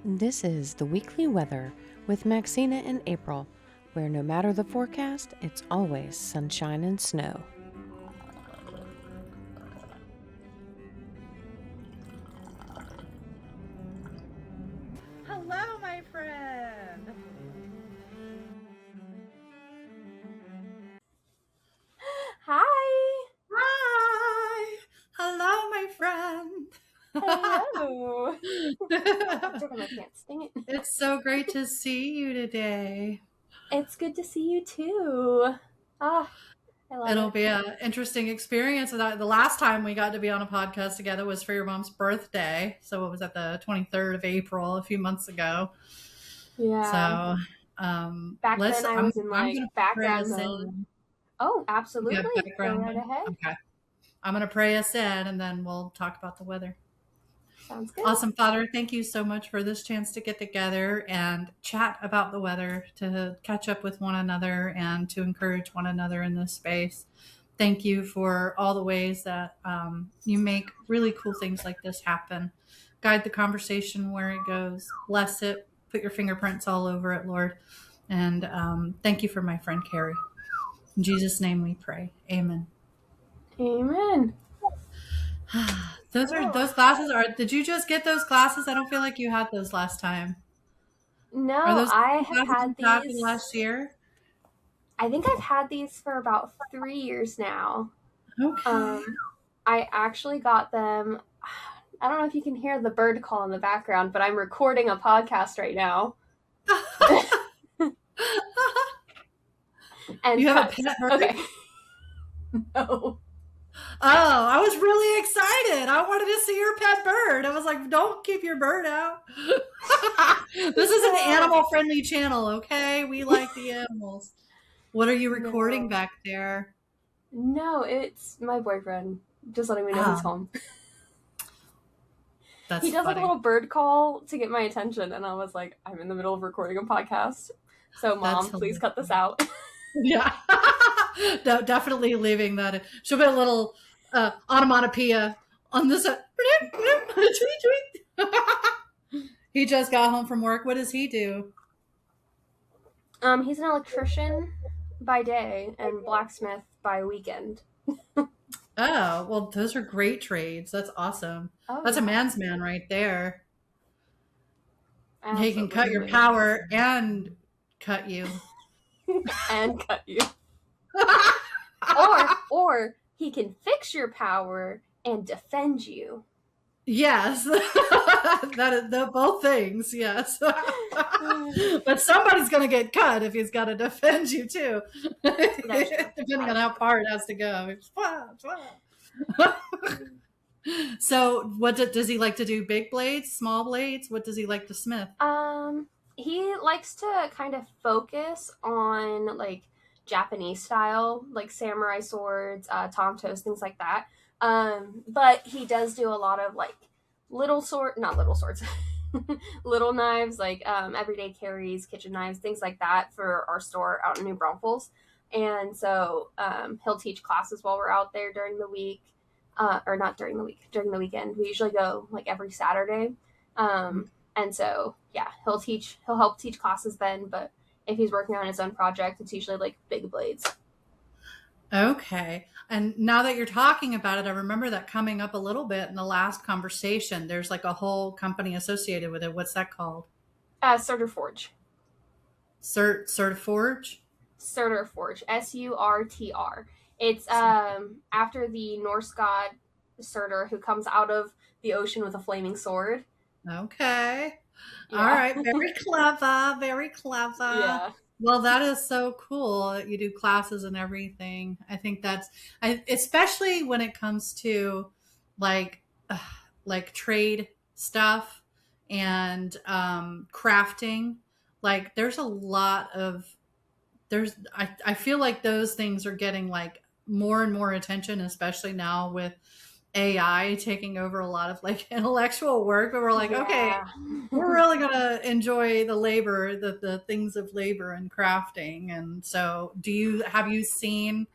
This is the weekly weather with Maxina and April, where no matter the forecast, it's always sunshine and snow. Hello, my friend. Hi. Hi. Hello, my friend. Hello. I can't sing it. It's so great to see you today. It's good to see you too. I love It'll it. be an interesting experience. The last time we got to be on a podcast together was for your mom's birthday. So it was at the 23rd of April, a few months ago. Yeah. So back then I was in like background mode. In. Oh, absolutely. Go right ahead. Okay. I'm going to pray us in and then we'll talk about the weather. Sounds good. Awesome, Father. Thank you so much for this chance to get together and chat about the weather, to catch up with one another and to encourage one another in this space. Thank you for all the ways that you make really cool things like this happen. Guide the conversation where it goes. Bless it. Put your fingerprints all over it, Lord. And thank you for my friend Kari. In Jesus' name we pray. Amen. Amen. Those glasses did you just get those glasses? I don't feel like you had those last time. No, I have had these last year. I think I've had these for about 3 years now. Okay. I actually got them. I don't know if you can hear the bird call in the background, but I'm recording a podcast right now. And you have a pet bird? Okay. No. Oh, I was really excited. I wanted to see your pet bird. I was like, don't keep your bird out. This is an animal-friendly channel, okay? We like the animals. What are you recording back there? No, it's my boyfriend. Just letting me know he's home. He does like a little bird call to get my attention, and I was like, I'm in the middle of recording a podcast. So, Mom, please cut this out. Yeah. No, definitely leaving that. She'll put a little onomatopoeia on this. He just got home from work. What does he do? He's an electrician by day and blacksmith by weekend. Oh, well, those are great trades. That's awesome. That's a man's man right there. Absolutely. He can cut your power and cut you. And cut you. or he can fix your power and defend you. Yes. That is both things, yes. But somebody's going to get cut if he's got to defend you too. Depending on how far it has to go. So what does he like to do? Big blades, small blades? What does he like to smith? He likes to kind of focus on like Japanese style, like samurai swords, tomtos, things like that. But he does do a lot of like little knives, like everyday carries, kitchen knives, things like that for our store out in New Braunfels. And so he'll teach classes while we're out there during the week, or not during the week, during the weekend. We usually go like every Saturday. And so, yeah, he'll help teach classes then, but if he's working on his own project, it's usually like big blades. Okay. And now that you're talking about it, I remember that coming up a little bit in the last conversation. There's like a whole company associated with it. What's that called? Surtur Forge. Surtur Forge? Surtur Forge. Surtr. It's after the Norse god Surtur, who comes out of the ocean with a flaming sword. Okay. Yeah. All right. Very clever. Very clever. Yeah. Well, that is so cool that you do classes and everything. I think especially when it comes to like trade stuff and crafting. Like there's a lot of I feel like those things are getting like more and more attention, especially now with AI taking over a lot of like intellectual work, but we're like, okay, we're really going to enjoy the labor, the things of labor and crafting. And so have you seen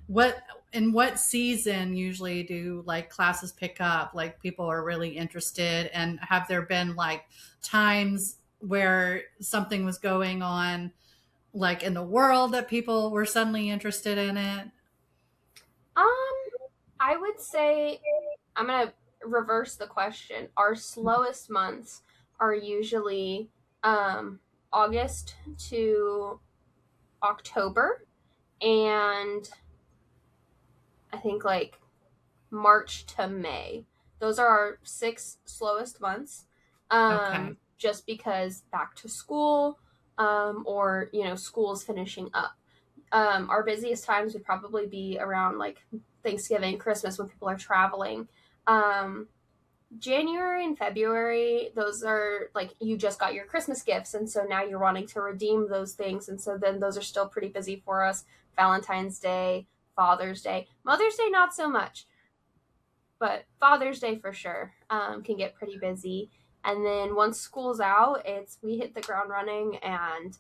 what in what season usually do like classes pick up? Like people are really interested, and have there been like times where something was going on like in the world that people were suddenly interested in it? Um, I would say I'm gonna reverse the question. Our slowest months are usually August to October, and I think like March to May. Those are our 6 slowest months. Okay. Just because back to school, or school's finishing up. Our busiest times would probably be around like Thanksgiving, Christmas, when people are traveling. Um, January and February, those are like you just got your Christmas gifts, and so now you're wanting to redeem those things, and so then those are still pretty busy for us. Valentine's Day, Father's Day, Mother's Day, not so much, but Father's Day for sure can get pretty busy. And then once school's out, we hit the ground running, and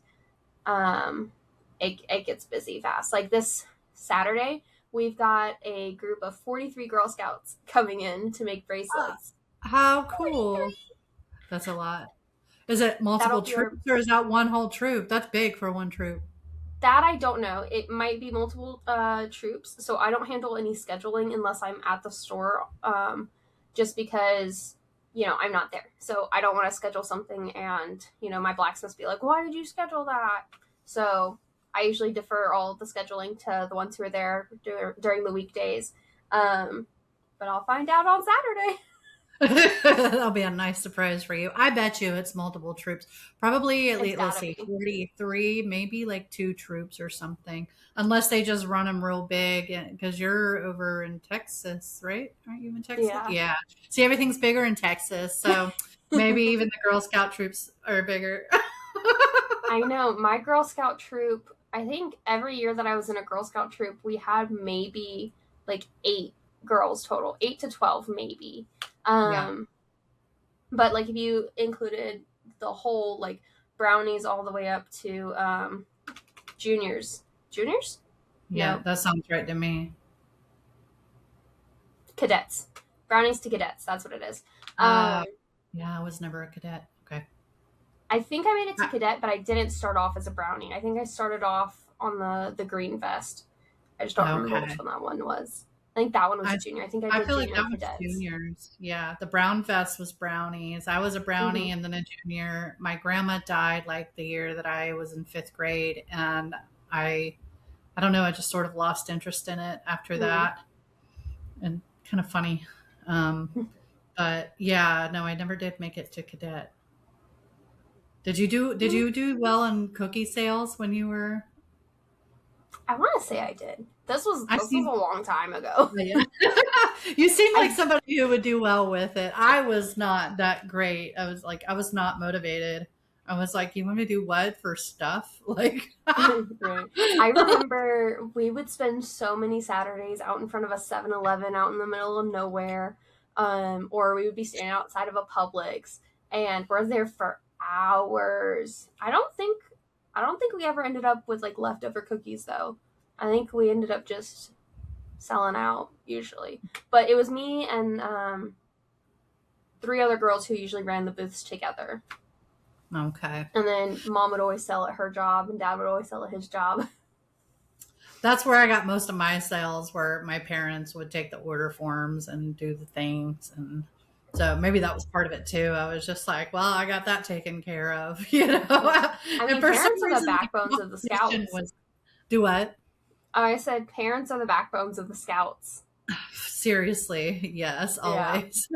um, it gets busy fast. Like this Saturday, we've got a group of 43 Girl Scouts coming in to make bracelets. How cool. That's a lot. Is it That'll multiple be our troops or is that one whole troop? That's big for one troop. That I don't know. It might be multiple troops, so I don't handle any scheduling unless I'm at the store, just because I'm not there. So I don't want to schedule something and my blacksmiths be like, "Why did you schedule that?" So I usually defer all of the scheduling to the ones who are there during the weekdays. But I'll find out on Saturday. That'll be a nice surprise for you. I bet you it's multiple troops. Probably at It's least, let's gotta see, be. 43, maybe like 2 troops or something. Unless they just run them real big because you're over in Texas, right? Aren't you in Texas? Yeah. Yeah. See, everything's bigger in Texas. So maybe even the Girl Scout troops are bigger. I know. My Girl Scout troop, I think every year that I was in a Girl Scout troop, we had maybe like 8 girls total, 8 to 12 maybe. Yeah. But like if you included the whole like brownies all the way up to juniors. Juniors? Yeah, No, that sounds right to me. cadets. Brownies to cadets, that's what it is. Uh, yeah, I was never a cadet. Okay. I think I made it to Uh, cadet, but I didn't start off as a brownie. I think I started off on the green vest. I just don't remember which Okay. one that one was. I think that one was a I junior. I think I I did feel like junior that was cadets. juniors. Yeah, the brown vest was brownies. I was a Hmm. brownie and then a junior. My grandma died like the year that I was in 5th grade, and I I don't know. I just sort of lost interest in it after Mm. that, and kind of funny. Um, but yeah, no, I never did make it to cadet. Did you do well in cookie sales when you were? I want to say I did. I This was seem a long time ago. Yeah. You seem like I somebody who would do well with it. I was not that great. I was not motivated. I was like, you want me to do what for stuff? Like, right. I remember we would spend so many Saturdays out in front of a 7-Eleven out in the middle of nowhere, or we would be standing outside of a Publix, and we're there for hours. I don't think we ever ended up with like leftover cookies though. I think we ended up just selling out usually. But it was me and 3 other girls who usually ran the booths together. okay. And then mom would always sell at her job, and dad would always sell at his job. That's where I got most of my sales, where my parents would take the order forms and do the things. And so maybe that was part of it too. I was just like, well, I got that taken care of, you know? I And mean, for some parents are the reason, the backbones of the competition scouts. was do what? I said parents are the backbones of the scouts. Seriously, yes, Yeah. always.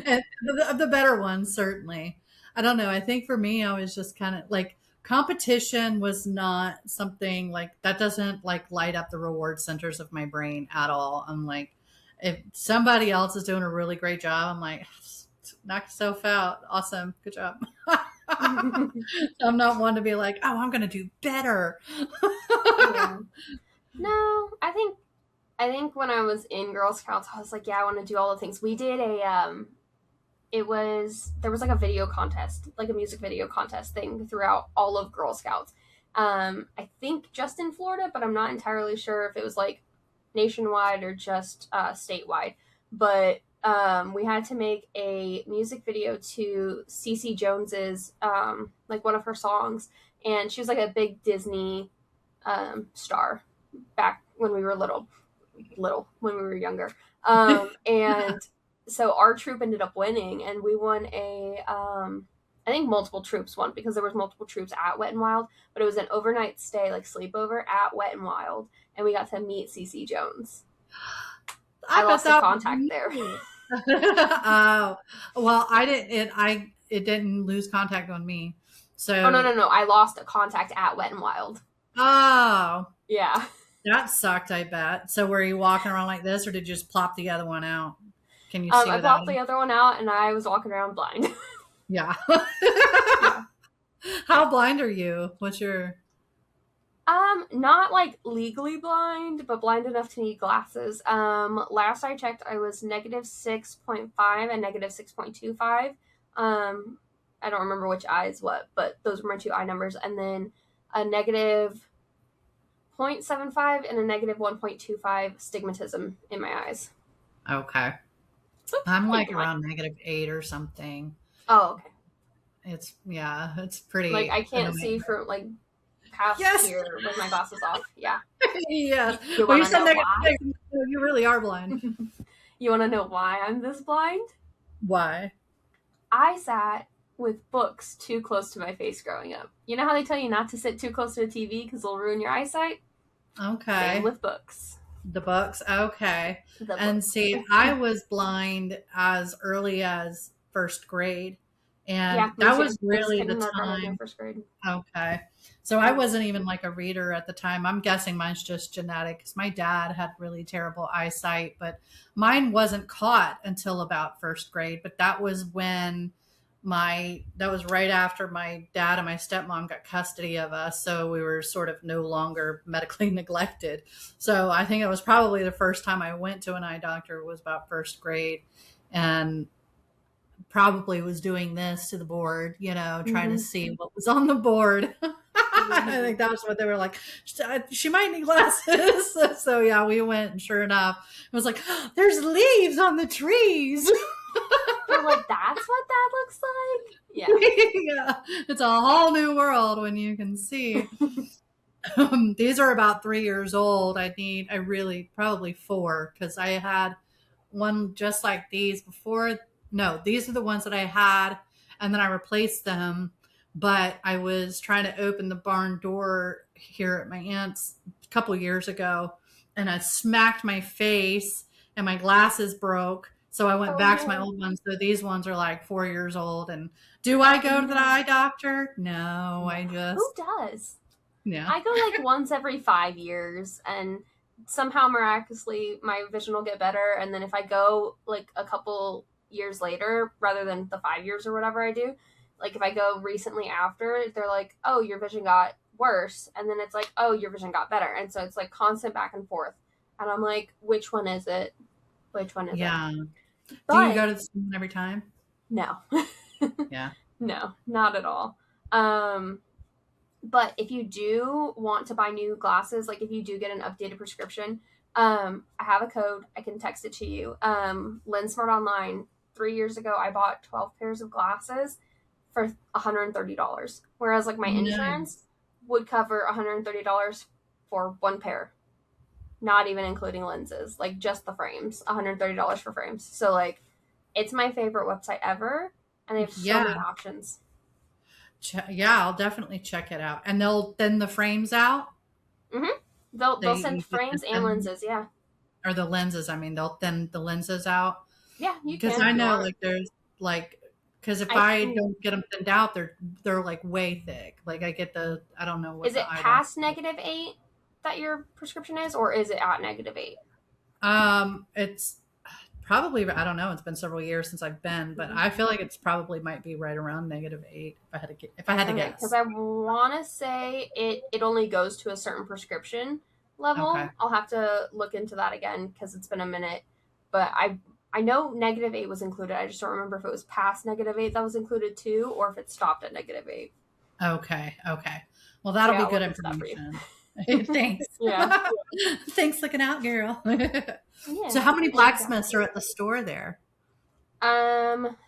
And the better ones, certainly. I don't know. I think for me, I was just kind of like competition was not something like that doesn't like light up the reward centers of my brain at all. I'm like, if somebody else is doing a really great job, I'm like, knock yourself out. Awesome. Good job. I'm not one to be like, oh, I'm going to do better. Yeah. No, I think when I was in Girl Scouts, I was like, yeah, I want to do all the things. We did a there was like a video contest, like a music video contest thing throughout all of Girl Scouts. I think just in Florida, but I'm not entirely sure if it was like nationwide or just statewide. But we had to make a music video to Cece Jones's like one of her songs, and she was like a big Disney star back when we were little when we were younger. And so our troop ended up winning, and we won a I think multiple troops won because there was multiple troops at Wet and Wild, but it was an overnight stay, like sleepover at Wet and Wild, and we got to meet CC Jones. I lost the contact there. Oh, well, I didn't. It didn't lose contact on me. So no, I lost a contact at Wet and Wild. Oh, yeah, that sucked. I bet. So were you walking around like this, or did you just plop the other one out? Can you see? I plopped the other one out, and I was walking around blind. Yeah. Yeah. How blind are you? What's your? Not like legally blind, but blind enough to need glasses. Last I checked, I was -6.5 and -6.25. I don't remember which eye is what, but those were my two eye numbers, and then a -0.75 and a -1.25 stigmatism in my eyes. Okay. I'm like around -8 or something. Oh, okay. It's pretty. Like I can't see from like past here with my glasses off. Yeah. Yes. Well, you said -6. You really are blind. You want to know why I'm this blind? Why? I sat with books too close to my face growing up. You know how they tell you not to sit too close to a TV because it'll ruin your eyesight? Okay. Same with books. The books. Okay. And see, I was blind as early as first grade. And that was really the time. First grade. Okay. So I wasn't even like a reader at the time. I'm guessing mine's just genetic because my dad had really terrible eyesight, but mine wasn't caught until about first grade. But that was when that was right after my dad and my stepmom got custody of us. So we were sort of no longer medically neglected. So I think it was probably the first time I went to an eye doctor was about first grade, and probably was doing this to the board, trying to see what was on the board. I think that was what they were like. She might need glasses. So yeah, we went, and sure enough, it was like, there's leaves on the trees. We're like, that's what that looks like? Yeah. Yeah. It's a whole new world when you can see. These are about 3 years old. I really probably 4, because I had one just like these before. No, these are the ones that I had, and then I replaced them. But I was trying to open the barn door here at my aunt's a couple years ago, and I smacked my face, and my glasses broke. So I went back to my old ones. So these ones are like 4 years old. And do I go to the eye doctor? No, I just. Who does? Yeah. I go like once every 5 years, and somehow miraculously my vision will get better. And then if I go like a couple years later, rather than the 5 years or whatever I do, like if I go recently after, they're like, oh, your vision got worse. And then it's like, oh, your vision got better. And so it's like constant back and forth. And I'm like, which one is it? Which one is it? Yeah. Do you go to the same one every time? No. Yeah. No, not at all. But if you do want to buy new glasses, like if you do get an updated prescription, I have a code. I can text it to you. LensSmart Online. 3 years ago, I bought 12 pairs of glasses for $130. Whereas like my insurance would cover $130 for one pair. Not even including lenses, like just the frames, $130 for frames. So like, it's my favorite website ever, and they have so many options. Yeah, I'll definitely check it out. And they'll send the frames out. They'll send frames and lenses, yeah. Or the lenses. I mean, they'll send the lenses out. Yeah, you can. Because I know, like, there's like, because if I don't get them thinned out, they're like way thick. Like I don't know what. Is it past -8? That your prescription is, or is it at -8? It's probably, I don't know, it's been several years since I've been, but I feel like it's probably might be right around -8 if I had to guess. Because I want to say it only goes to a certain prescription level. Okay. I'll have to look into that again because it's been a minute, but I know -8 was included. I just don't remember if it was past -8 that was included too, or if it stopped at -8. Okay. Okay. Well, So that'll yeah, be I'll good look into that for you. information. Thanks. Yeah. Thanks looking out, girl. So Yeah. how many Well, yeah. blacksmiths are at the store there?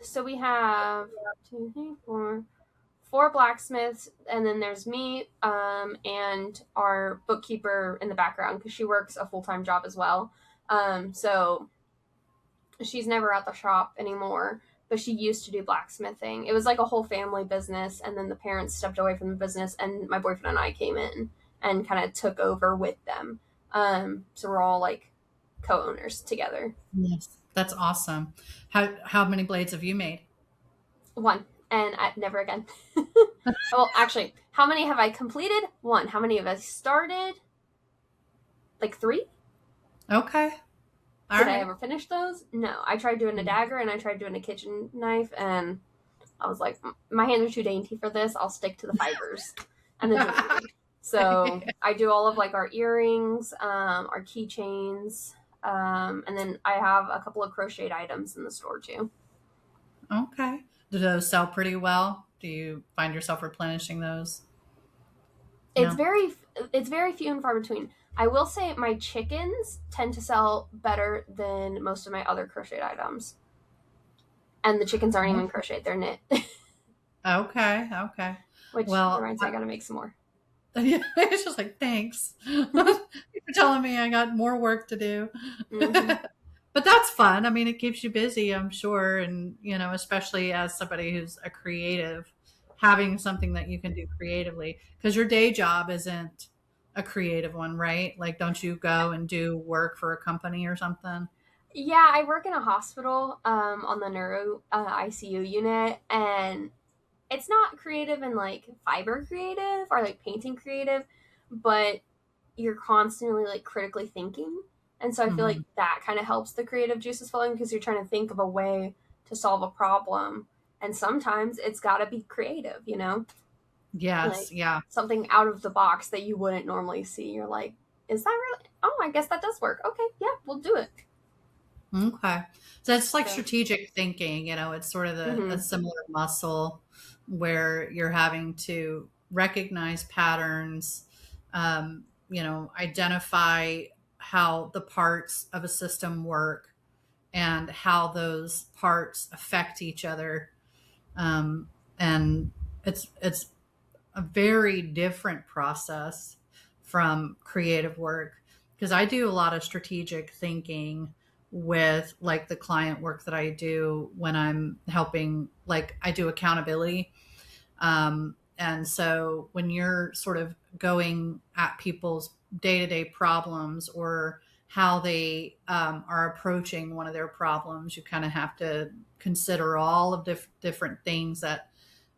So we have two, three, four blacksmiths, and then there's me, and our bookkeeper in the background because she works a full-time job as well. So she's never at the shop anymore, but she used to do blacksmithing. It was like a whole family business, and then the parents stepped away from the business, and my boyfriend and I came in and kind of took over with them. So we're all like co-owners together. Yes. That's awesome. How many blades have you made? One, and never again. Well, actually, how many have I completed? One. How many have I started? Like three. Okay. All Did right. I ever finish those? No. I tried doing a dagger and I tried doing a kitchen knife, and I was like, my hands are too dainty for this. I'll stick to the fibers and the jewelry. So I do all of like our earrings, our keychains, and then I have a couple of crocheted items in the store too. Okay. Do those sell pretty well? Do you find yourself replenishing those? It's No. very few and far between. I will say my chickens tend to sell better than most of my other crocheted items. And the chickens aren't even crocheted, they're knit. Okay. Okay. Which Well, reminds me I gotta make some more. yeah, it's just like, thanks. You're telling me I got more work to do. Mm-hmm. But that's fun. I mean, it keeps you busy, I'm sure. And, especially as somebody who's a creative, having something that you can do creatively, because your day job isn't a creative one, right? Like, don't you go and do work for a company or something? Yeah, I work in a hospital on the neuro ICU unit, and it's not creative and like fiber creative or like painting creative, but you're constantly like critically thinking. And so I feel like Mhm. that kind of helps the creative juices flowing because you're trying to think of a way to solve a problem. And sometimes it's got to be creative, Yes. like Yeah. something out of the box that you wouldn't normally see. You're like, is that really? Oh, I guess that does work. Okay, yeah, we'll do it. Okay. So it's like So, strategic thinking, it's sort of a mm-hmm, similar muscle where you're having to recognize patterns, identify how the parts of a system work and how those parts affect each other. And it's a very different process from creative work because I do a lot of strategic thinking with like the client work that I do when I'm helping, like I do accountability. And so when you're sort of going at people's day-to-day problems or how they are approaching one of their problems, you kind of have to consider all of different things that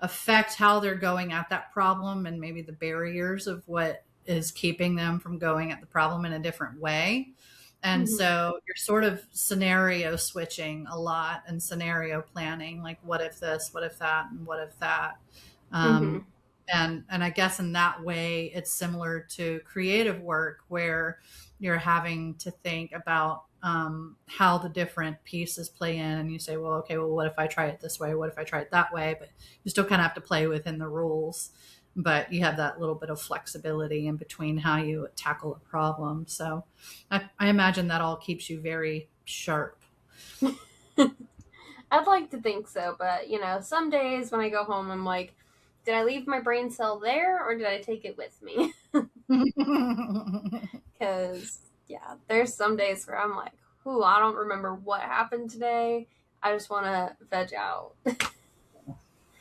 affect how they're going at that problem and maybe the barriers of what is keeping them from going at the problem in a different way. And mm-hmm, so you're sort of scenario switching a lot and scenario planning, like what if this, what if that, and what if that. mm-hmm. Um, and I guess in that way, it's similar to creative work where you're having to think about how the different pieces play in, and you say, well, okay, well, what if I try it this way? What if I try it that way? But you still kind of have to play within the rules, but you have that little bit of flexibility in between how you tackle a problem. So I imagine that all keeps you very sharp. I'd like to think so, but some days when I go home, I'm like, did I leave my brain cell there or did I take it with me? Because, yeah, there's some days where I'm like, ooh, I don't remember what happened today. I just want to veg out.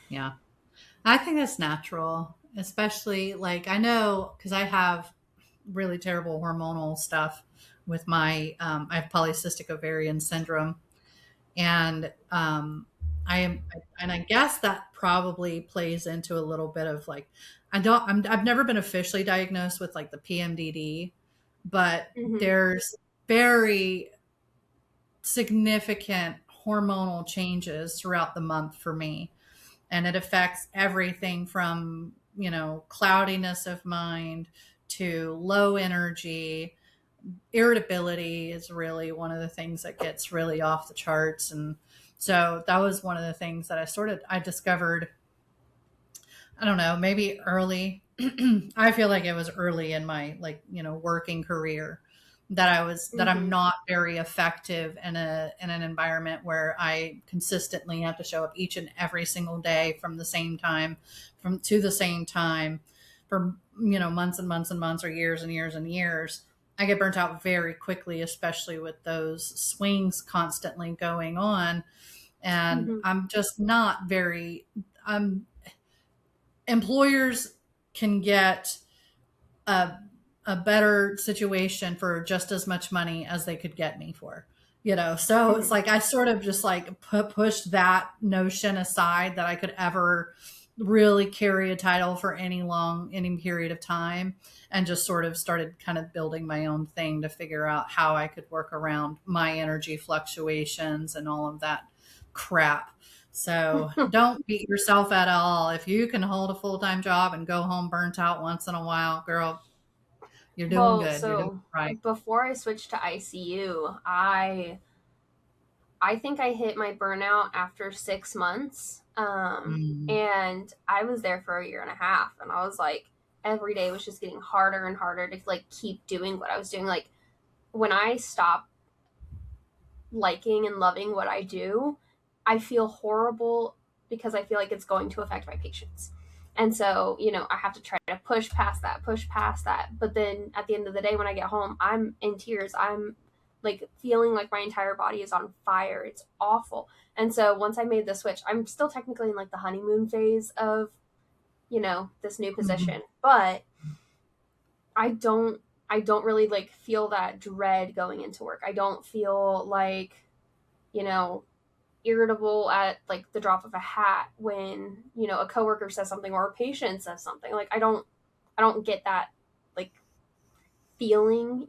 Yeah. I think that's natural, especially like I know because I have really terrible hormonal stuff with I have polycystic ovarian syndrome, and and I guess that probably plays into a little bit of like I've never been officially diagnosed with like the PMDD, but Mm-hmm. there's very significant hormonal changes throughout the month for me, and it affects everything from cloudiness of mind to low energy. Irritability is really one of the things that gets really off the charts. And so that was one of the things that I discovered I don't know, maybe early. I feel like it was early in my like, working career that I'm Mm-hmm. not very effective in an environment where I consistently have to show up each and every single day from the same time from to the same time for months and months and months or years and years and years. I get burnt out very quickly, especially with those swings constantly going on. And Mm-hmm. I'm just not very I'm employers can get a, a better situation for just as much money as they could get me for, so it's Mm-hmm. like I sort of just like pushed that notion aside that I could ever really carry a title for any period of time, and just sort of started kind of building my own thing to figure out how I could work around my energy fluctuations and all of that crap. So don't beat yourself at all. If you can hold a full time job and go home burnt out once in a while, girl, you're doing Well, good. You're doing so right. before I switched to ICU, I think I hit my burnout after 6 months. Mm. And I was there for a year and a half, and I was like, every day was just getting harder and harder to like keep doing what I was doing. Like when I stop liking and loving what I do, I feel horrible because I feel like it's going to affect my patients. And so, I have to try to push past that, push past that. But then at the end of the day, when I get home, I'm in tears. I'm like feeling like my entire body is on fire. It's awful. And so once I made the switch, I'm still technically in like the honeymoon phase of, this new Mhm. position. But I don't I don't really like feel that dread going into work. I don't feel like, you know, irritable at like the drop of a hat when, a coworker says something or a patient says something. Like I don't get that like feeling.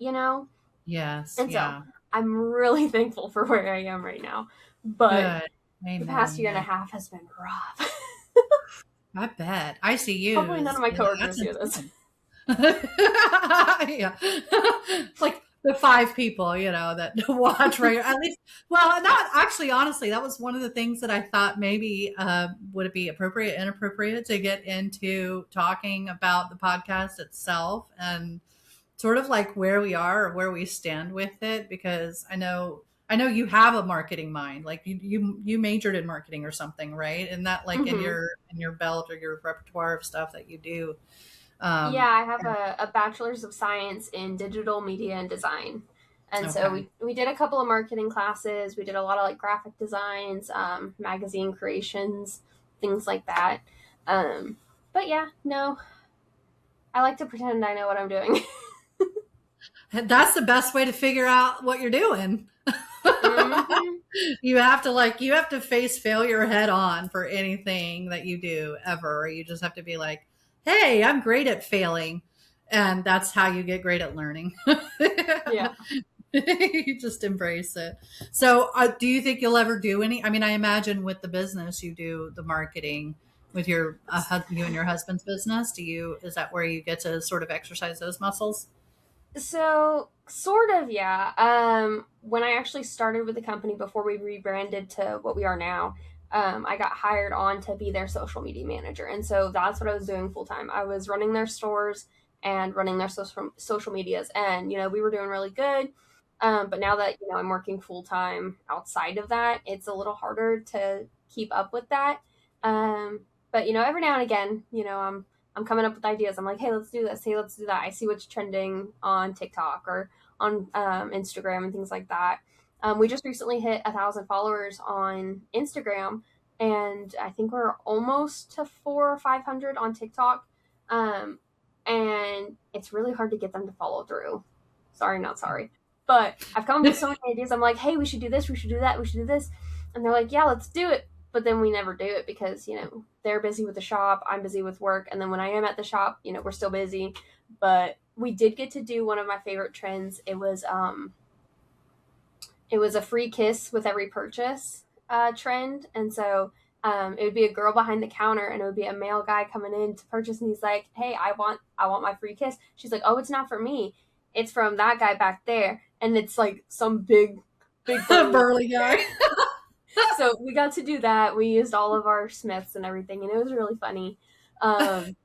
Yes. And so Yeah. I'm really thankful for where I am right now. But Good. the past Amen. year and a Yeah. half has been rough. I bet. ICU Hopefully none of is, my that's coworkers hear this. intense. Yeah. Like the five people, that watch right. At least, well, not actually, honestly, that was one of the things that I thought maybe would it be appropriate, inappropriate to get into talking about the podcast itself and sort of like where we are or where we stand with it, because I know you have a marketing mind. Like you majored in marketing or something, right? And that like in Hmm. your belt or your repertoire of stuff that you do. Yeah, Um I have a bachelor's of science in digital media and design. And so okay. we did a couple of marketing classes. We did a lot of like graphic designs, magazine creations, things like that. Um, but yeah, no, I like to pretend I know what I'm doing. That's the best way to figure out what you're doing. Hmm. You have to face failure head on for anything that you do ever. You just have to be like, "Hey, I'm great at failing." And that's how you get great at learning. Yeah. You just embrace it. So, do you think you'll ever do any? I mean, I imagine with the business you do the marketing with your you and your husband's business. Is that where you get to sort of exercise those muscles? So sort of, yeah. When I actually started with the company before we rebranded to what we are now, I got hired on to be their social media manager, and so that's what I was doing full time. I was running their stores and running their social medias, and we were doing really good. But now that I'm working full time outside of that, it's a little harder to keep up with that. Um, but every now and again, I'm coming up with ideas. I'm like, hey, let's do this. Hey, let's do that. I see what's trending on TikTok or on Instagram and things like that. We just recently hit 1,000 followers on Instagram, and I think we're almost to 400 or 500 on TikTok. Um, and it's really hard to get them to follow through. Sorry, not sorry. But I've come up with so many ideas. I'm like, hey, we should do this. We should do that. We should do this. And they're like, yeah, let's do it. But then we never do it because, they're busy with the shop. I'm busy with work. And then when I am at the shop, we're still busy. But we did get to do one of my favorite trends. It was a free kiss with every purchase trend. And so it would be a girl behind the counter and it would be a male guy coming in to purchase. And he's like, hey, I want my free kiss. She's like, oh, it's not for me. It's from that guy back there. And it's like some big burly. Burly guy. So we got to do that. We used all of our Smiths and everything, and it was really funny. Um,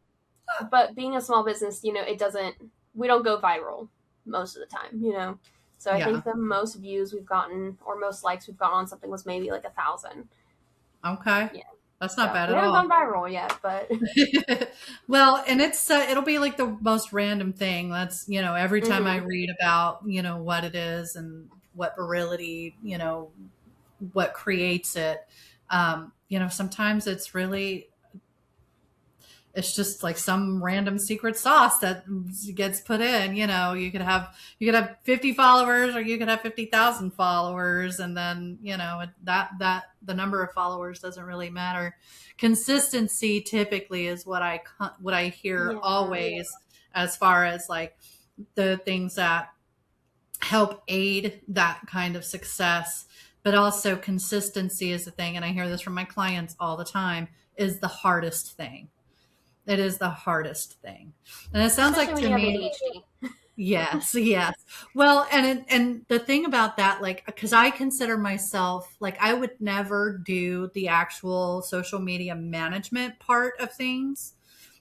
but being a small business, we don't go viral most of the time, So I Yeah. think the most views we've gotten or most likes we've gotten on something was maybe like 1,000. Okay. Yeah. That's not So bad we at haven't all. gone viral yet, but Well, and it'll be like the most random thing. That's, every time I Mhm. read about, what it is and what virility, what creates it. Sometimes it's just like some random secret sauce that gets put in. You could have 50 followers, or you could have 50,000 followers, and then that the number of followers doesn't really matter. Consistency typically is what I hear Yeah. always, as far as like the things that help aid that kind of success. But also consistency is the thing, and I hear this from my clients all the time, is the hardest thing. It is the hardest thing. And it sounds Especially like when to you have me, ADHD. yes, yes. Well, and the thing about that, like, because I consider myself, like, I would never do the actual social media management part of things,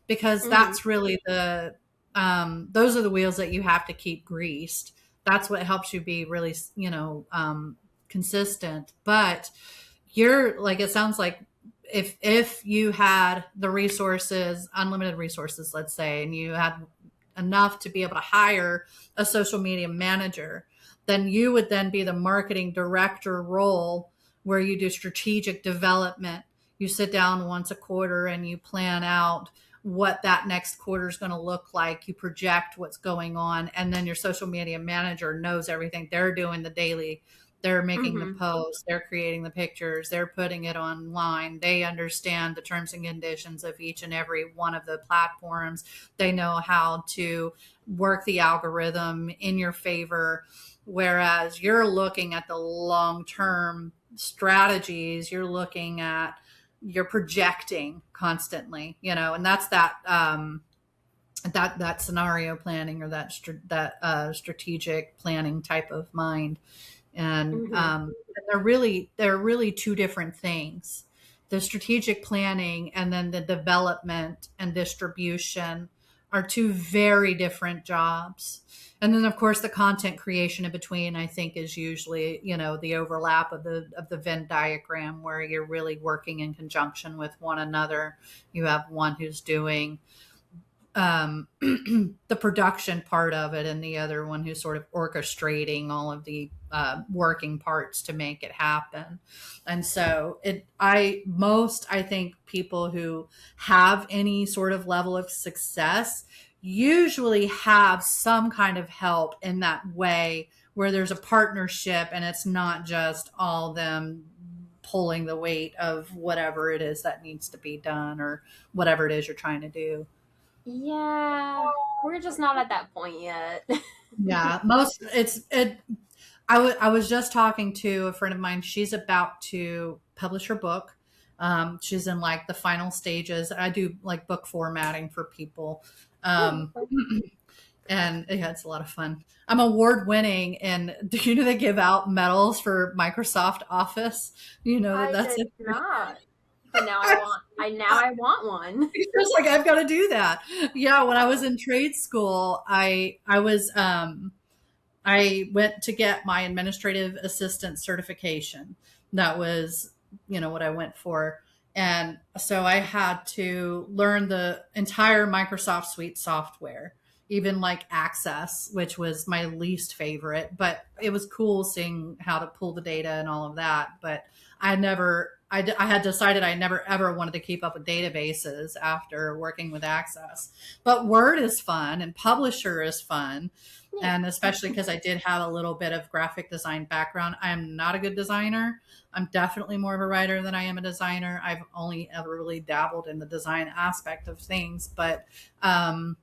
because Mhm. that's really those are the wheels that you have to keep greased. That's what helps you be really, consistent. But you're like, it sounds like, if you had the resources, unlimited resources, let's say, and you had enough to be able to hire a social media manager, then you would then be the marketing director role, where you do strategic development. You sit down once a quarter and you plan out what that next quarter is going to look like. You project what's going on, and then your social media manager knows everything. They're doing the daily, they're making the Mhm. posts, they're creating the pictures, they're putting it online. They understand the terms and conditions of each and every one of the platforms. They know how to work the algorithm in your favor. Whereas you're looking at the long term strategies, you're projecting constantly, and that's that scenario planning, or that strategic planning type of mind. And Mhm. they're really two different things. The strategic planning and then the development and distribution are two very different jobs. And then of course the content creation in between, I think, is usually, the overlap of the Venn diagram, where you're really working in conjunction with one another. You have one who's doing the production part of it, and the other one who's sort of orchestrating all of the working parts to make it happen. And so I think people who have any sort of level of success usually have some kind of help in that way, where there's a partnership and it's not just all them pulling the weight of whatever it is that needs to be done, or whatever it is you're trying to do. Yeah. We're just not at that point yet. Yeah, most it's it. I was just talking to a friend of mine. She's about to publish her book. She's in like the final stages. I do like book formatting for people, Oh, um, and yeah, it's a lot of fun. I'm award winning, and do you know they give out medals for Microsoft Office? You know that I that's did it. not. But now I want one. It's like, I've got to do that. Yeah, when I was in trade school, I went to get my administrative assistant certification. That was, what I went for. And so I had to learn the entire Microsoft Suite software, even like Access, which was my least favorite, but it was cool seeing how to pull the data and all of that. But I had decided I never ever wanted to keep up with databases after working with Access. But Word is fun, and Publisher is fun, Yeah. and especially because I did have a little bit of graphic design background. I am not a good designer. I'm definitely more of a writer than I am a designer. I've only ever really dabbled in the design aspect of things, but the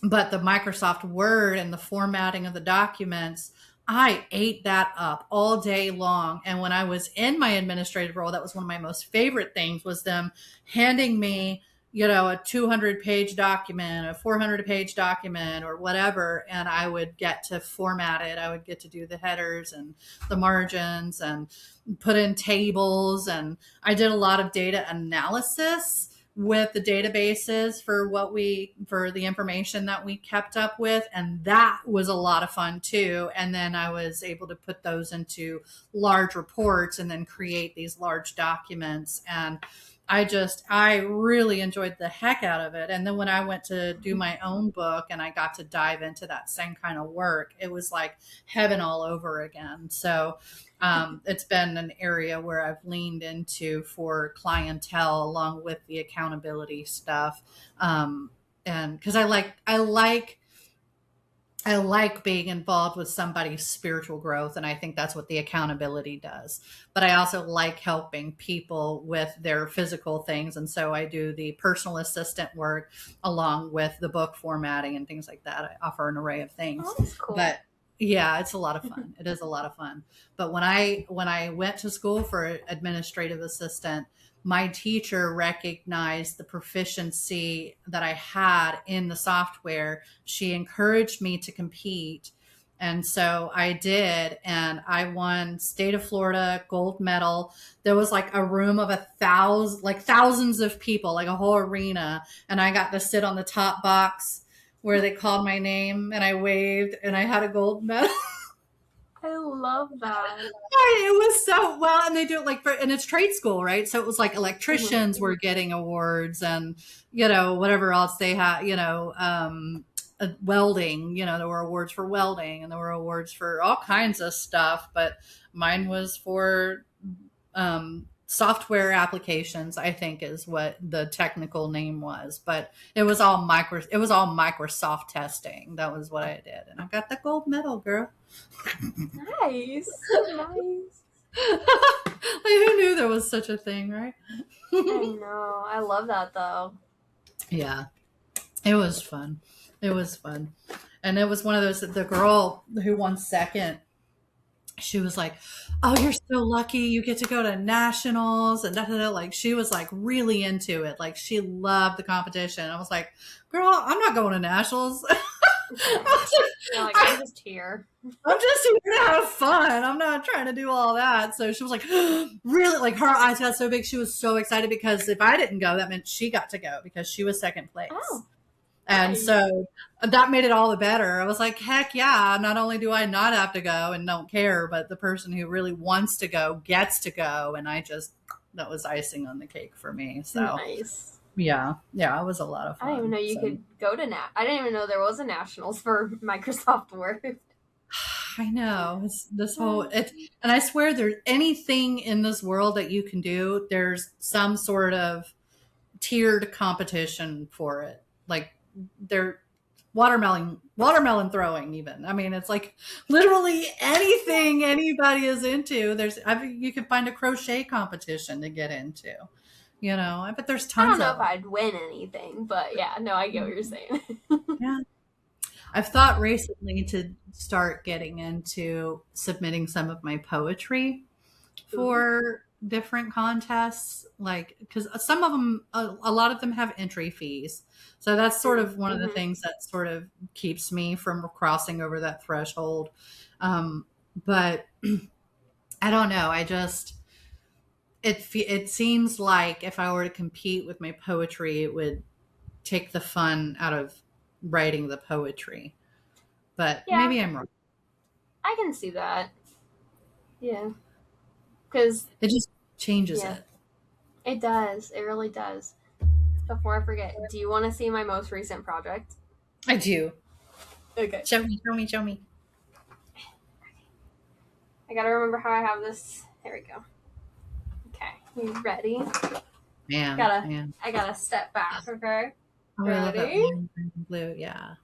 Microsoft Word and the formatting of the documents, I ate that up all day long. And when I was in my administrative role, that was one of my most favorite things, was them handing me, a 200-page document, a 400-page document, or whatever, and I would get to format it. I would get to do the headers and the margins and put in tables, and I did a lot of data analysis, with the databases for the information that we kept up with. And that was a lot of fun too. And then I was able to put those into large reports and then create these large documents. And I really enjoyed the heck out of it. And then when I went to do my own book and I got to dive into that same kind of work, it was like heaven all over again. So it's been an area where I've leaned into for clientele along with the accountability stuff. And because I like being involved with somebody's spiritual growth, and I think that's what the accountability does. But I also like helping people with their physical things, and so I do the personal assistant work along with the book formatting and things like that. I offer an array of things. Oh, that's cool. But yeah, it's a lot of fun. It is a lot of fun. But when I went to school for administrative assistant, my teacher recognized the proficiency that I had in the software. She encouraged me to compete. And so I did, and I won state of Florida gold medal. There was like a room of thousands of people, like a whole arena. And I got to sit on the top box where they called my name and I waved and I had a gold medal. I love that. It was so well, and they do it and it's trade school, right? So it was like electricians were getting awards, and whatever else they had, welding. There were awards for welding, and there were awards for all kinds of stuff. But mine was for software applications, I think is what the technical name was. But it was all Microsoft testing. That was what I did, and I got the gold medal, girl. Nice. Nice. Who knew there was such a thing, right? I know. I love that though. Yeah. It was fun. And it was one of those, the girl who won second, she was like, "Oh, you're so lucky. You get to go to nationals." And like, she was like really into it. Like, she loved the competition. I was like, "Girl, I'm not going to nationals." I'm just here. I'm just here to have fun. I'm not trying to do all that. So she was like, really, like her eyes got so big. She was so excited because if I didn't go, that meant she got to go because she was second place. Oh, and nice. So that made it all the better. I was like, heck yeah. Not only do I not have to go and don't care, but the person who really wants to go gets to go. And that was icing on the cake for me. So nice. Yeah, it was a lot of fun. I didn't even know you could go to I didn't even know there was a nationals for Microsoft Word. I know. It's this whole and I swear there's anything in this world that you can do, there's some sort of tiered competition for it. Like they're watermelon throwing even. I mean, it's like literally anything anybody is into. You can find a crochet competition to get into. I bet there's tons of I don't know if I'd win anything, but yeah, no, I get what you're saying. Yeah. I've thought recently to start getting into submitting some of my poetry for different contests, like, because some of them, a lot of them have entry fees. So that's sort of one of the things that sort of keeps me from crossing over that threshold. But I don't know. It seems like if I were to compete with my poetry, it would take the fun out of writing the poetry. But maybe I'm wrong. I can see that. Yeah. Because it just changes it. It does. It really does. Before I forget, do you want to see my most recent project? I do. Okay. Show me. I gotta remember how I have this. There we go. Okay, you ready? I gotta step back, okay? Ready? Blue, yeah.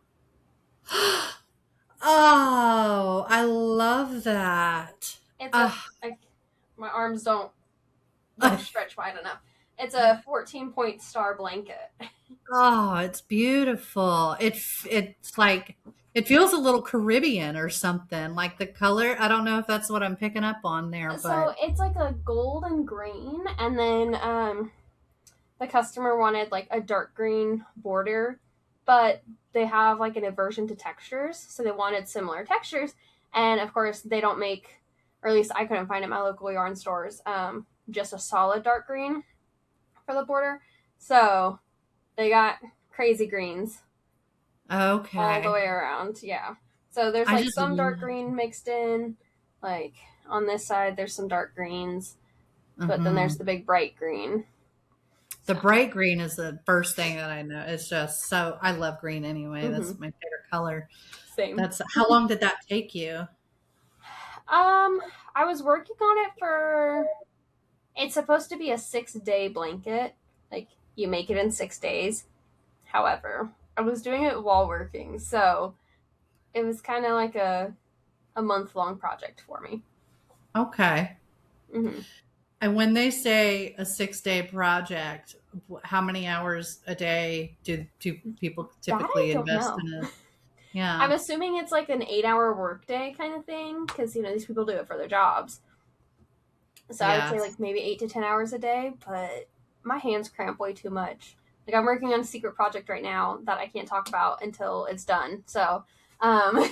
Oh, I love that. It's my arms don't stretch wide enough. It's a 14-point star blanket. Oh, it's beautiful. It's like, it feels a little Caribbean or something. Like the color, I don't know if that's what I'm picking up on there. So it's like a gold and green, and then the customer wanted like a dark green border, but they have like an aversion to textures, so they wanted similar textures. And of course, they don't make, or at least I couldn't find at my local yarn stores, just a solid dark green for the border. So they got crazy greens all the Okay. way around. Yeah. So there's I like just some dark green mixed in. Like on this side, there's some dark greens, but then there's mhm. the big bright green. The So, bright green is the first thing that I know. It's just so I love green anyway. mm-hmm. That's my favorite color. Same. That's how long did that take you? I was working on it for. It's supposed to be a 6-day blanket. Like you make it in 6 days. However, I was doing it while working, so it was kind of like a month-long project for me. Okay. Mm-hmm. And when they say a 6-day project, how many hours a day do people That I typically don't invest know. in it? Yeah. I'm assuming it's like an 8-hour workday kind of thing because these people do it for their jobs. So I would say Yes. like maybe 8 to 10 hours a day, but my hands cramp way too much. Like I'm working on a secret project right now that I can't talk about until it's done. So um,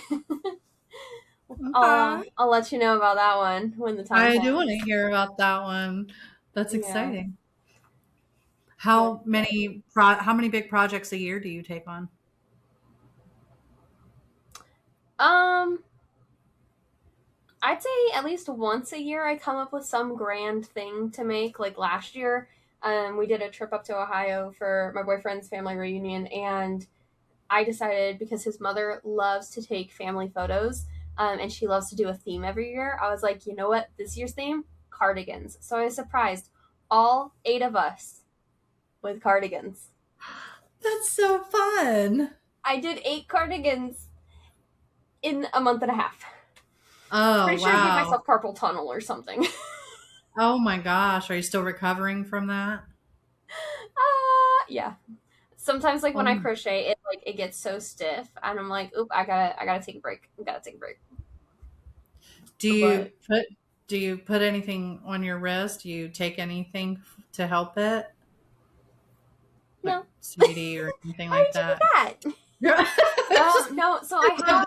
Okay. I'll let you know about that one when the time I do want to comes. hear about that one. That's Yeah. exciting. But yeah. How many big projects a year do you take on? Um, I'd say at least once a year I come up with some grand thing to make. Like last year, we did a trip up to Ohio for my boyfriend's family reunion, and I decided because his mother loves to take family photos, and she loves to do a theme every year. I was like, you know what? This year's theme, cardigans. So I surprised all 8 of us with cardigans. That's so fun. I did 8 cardigans in a month and a half. Oh, Pretty sure I gave wow. myself carpal tunnel or something. Oh my gosh. Are you still recovering from that? Yeah. Sometimes like when I Oh, crochet, it gets so stiff, and I'm like, oop, I gotta take a break. I gotta take a break. do But you put do you put anything on your wrist? Do you take anything to help it? Like no, CBD or anything why like did you do that? that? Yeah. No, no. So I have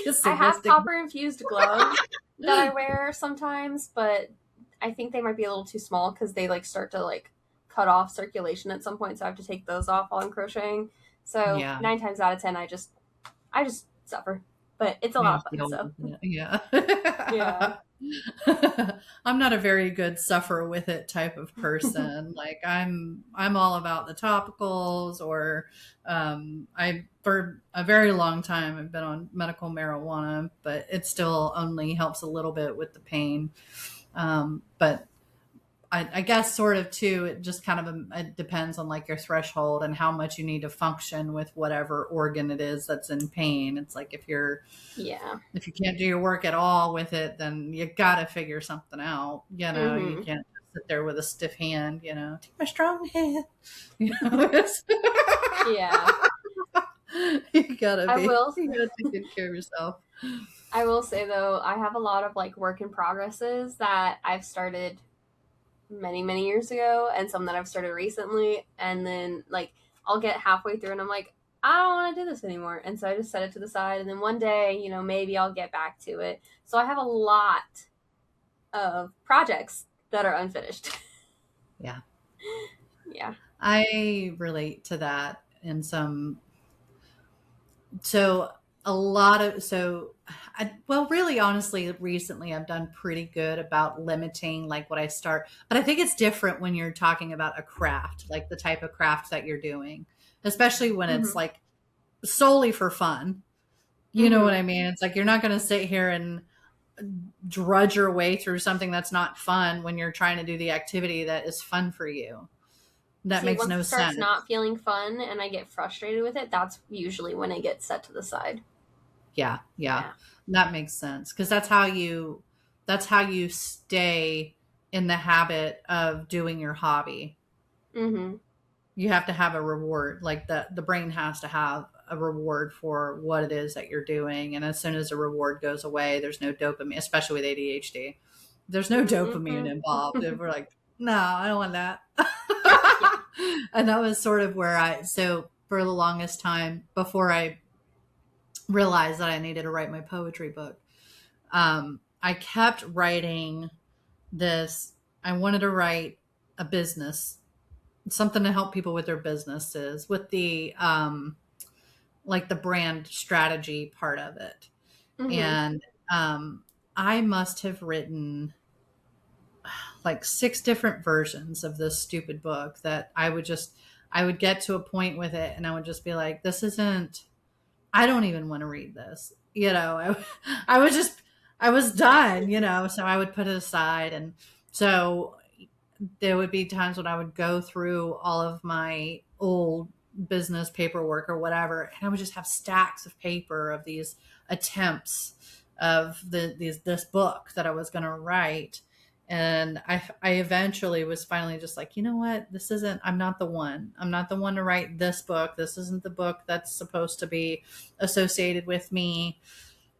Just I have sadistic. copper infused gloves that I wear sometimes, but I think they might be a little too small because they like start to like cut off circulation at some point. So I have to take those off while I'm crocheting. So Yeah. 9 times out of 10, I just suffer, but it's a You lot of just fun. deal So with it. Yeah. yeah, I'm not a very good suffer with it type of person. Like I'm all about the topicals or I for a very long time I've been on medical marijuana, but it still only helps a little bit with the pain. But I guess sort of too, it just kind of it depends on like your threshold and how much you need to function with whatever organ it is that's in pain. It's like yeah. if you can't do your work at all with it, then you got to figure something out. You Mm-hmm. can't just sit there with a stiff hand, take my strong hand. You know, Yeah. I will. you gotta take good care of yourself. I will say though, I have a lot of like work in progresses that I've started many many years ago, and some that I've started recently, and then like I'll get halfway through and I'm like, I don't want to do this anymore, and so I just set it to the side, and then one day, maybe I'll get back to it. So I have a lot of projects that are unfinished. Yeah. Yeah. I relate to that in some so a lot of so well really honestly recently I've done pretty good about limiting like what I start, but I think it's different when you're talking about a craft, like the type of craft that you're doing, especially when it's Mhm. like solely for fun. You know what Mhm. I mean? It's like you're not going to sit here and drudge your way through something that's not fun when you're trying to do the activity that is fun for you. That See, makes once no it starts sense. not feeling fun and I get frustrated with it, that's usually when it gets set to the side. Yeah, yeah. Yeah. That makes sense because that's how you stay in the habit of doing your hobby. Mhm. You have to have a reward. Like the brain has to have a reward for what it is that you're doing. And as soon as the reward goes away, there's no dopamine, especially with ADHD. There's no dopamine Mhm. involved. If we're like, no, I don't want that. Yeah. And that was sort of where so for the longest time before I realized that I needed to write my poetry book, I kept writing this. I wanted to write a business something to help people with their businesses, with the like the brand strategy part of it. Mm-hmm. And I must have written like 6 different versions of this stupid book that I would get to a point with it and I would just be like, this isn't, I don't even want to read this. I was just, I was done, so I would put it aside. And so there would be times when I would go through all of my old business paperwork or whatever, and I would just have stacks of paper of these attempts of this book that I was going to write. And I eventually was finally just like, you know what? This isn't, I'm not the one. I'm not the one to write this book. This isn't the book that's supposed to be associated with me.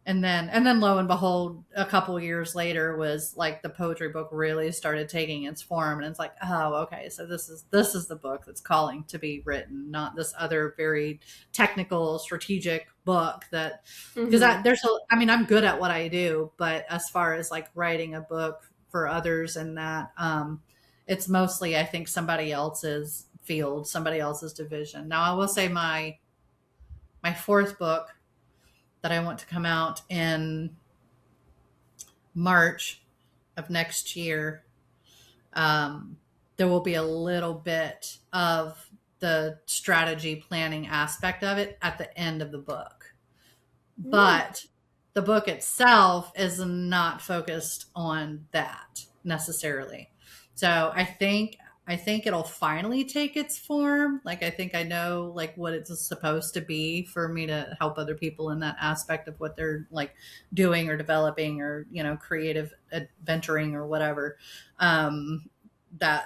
And then lo and behold, a couple years later was like the poetry book really started taking its form, and it's like, oh, okay, so this is the book that's calling to be written, not this other very technical strategic book that, because I mean, I'm good at what I do, but as far as like writing a book for others and that, it's mostly, I think, somebody else's field, somebody else's division. Now I will say my 4th book that I want to come out in March of next year, there will be a little bit of the strategy planning aspect of it at the end of the book. But the book itself is not focused on that necessarily. So I think it'll finally take its form. Like, I think I know like what it's supposed to be for me to help other people in that aspect of what they're like doing or developing or, creative adventuring or whatever. That'll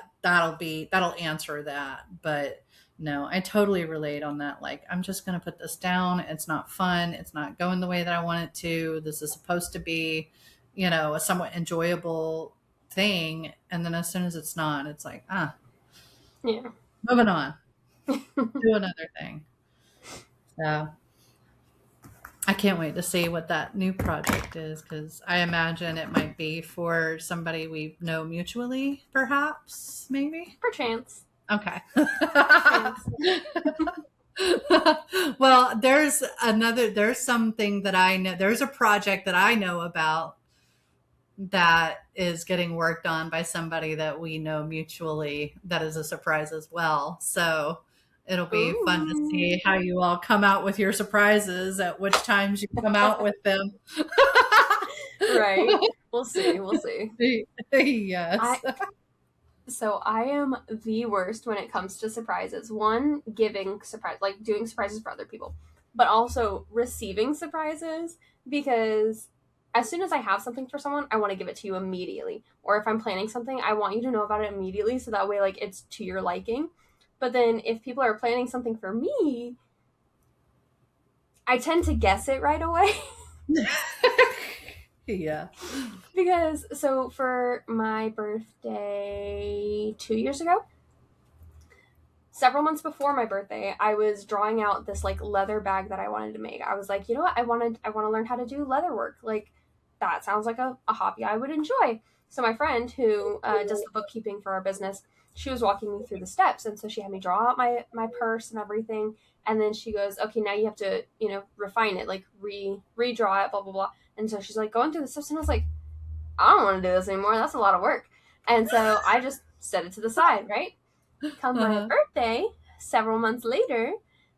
answer that. But no, I totally relate on that. Like, I'm just going to put this down. It's not fun. It's not going the way that I want it to. This is supposed to be, a somewhat enjoyable thing. And then as soon as it's not, it's like, yeah, moving on, do another thing. So I can't wait to see what that new project is, because I imagine it might be for somebody we know mutually, perhaps, maybe. perchance. Okay. Perchance. Well, there's something that I know, there's a project that I know about that is getting worked on by somebody that we know mutually that is a surprise as well. So it'll be fun to see how you all come out with your surprises, at which times you come out with them. Right. We'll see. Yes. So I am the worst when it comes to surprises. One, giving surprise, like doing surprises for other people, but also receiving surprises, because as soon as I have something for someone, I want to give it to you immediately. Or if I'm planning something, I want you to know about it immediately, so that way like it's to your liking. But then if people are planning something for me, I tend to guess it right away. Yeah. Because, so for my birthday 2 years ago, several months before my birthday, I was drawing out this like leather bag that I wanted to make. I was like, you know what? I want to learn how to do leather work. Like, that sounds like a hobby I would enjoy. So my friend who does the bookkeeping for our business, she was walking me through the steps. And so she had me draw out my purse and everything. And then she goes, okay, now you have to, refine it, like redraw it, blah, blah, blah. And so she's like going through the steps. And I was like, I don't want to do this anymore. That's a lot of work. And so I just set it to the side, right? Come my birthday, several months later,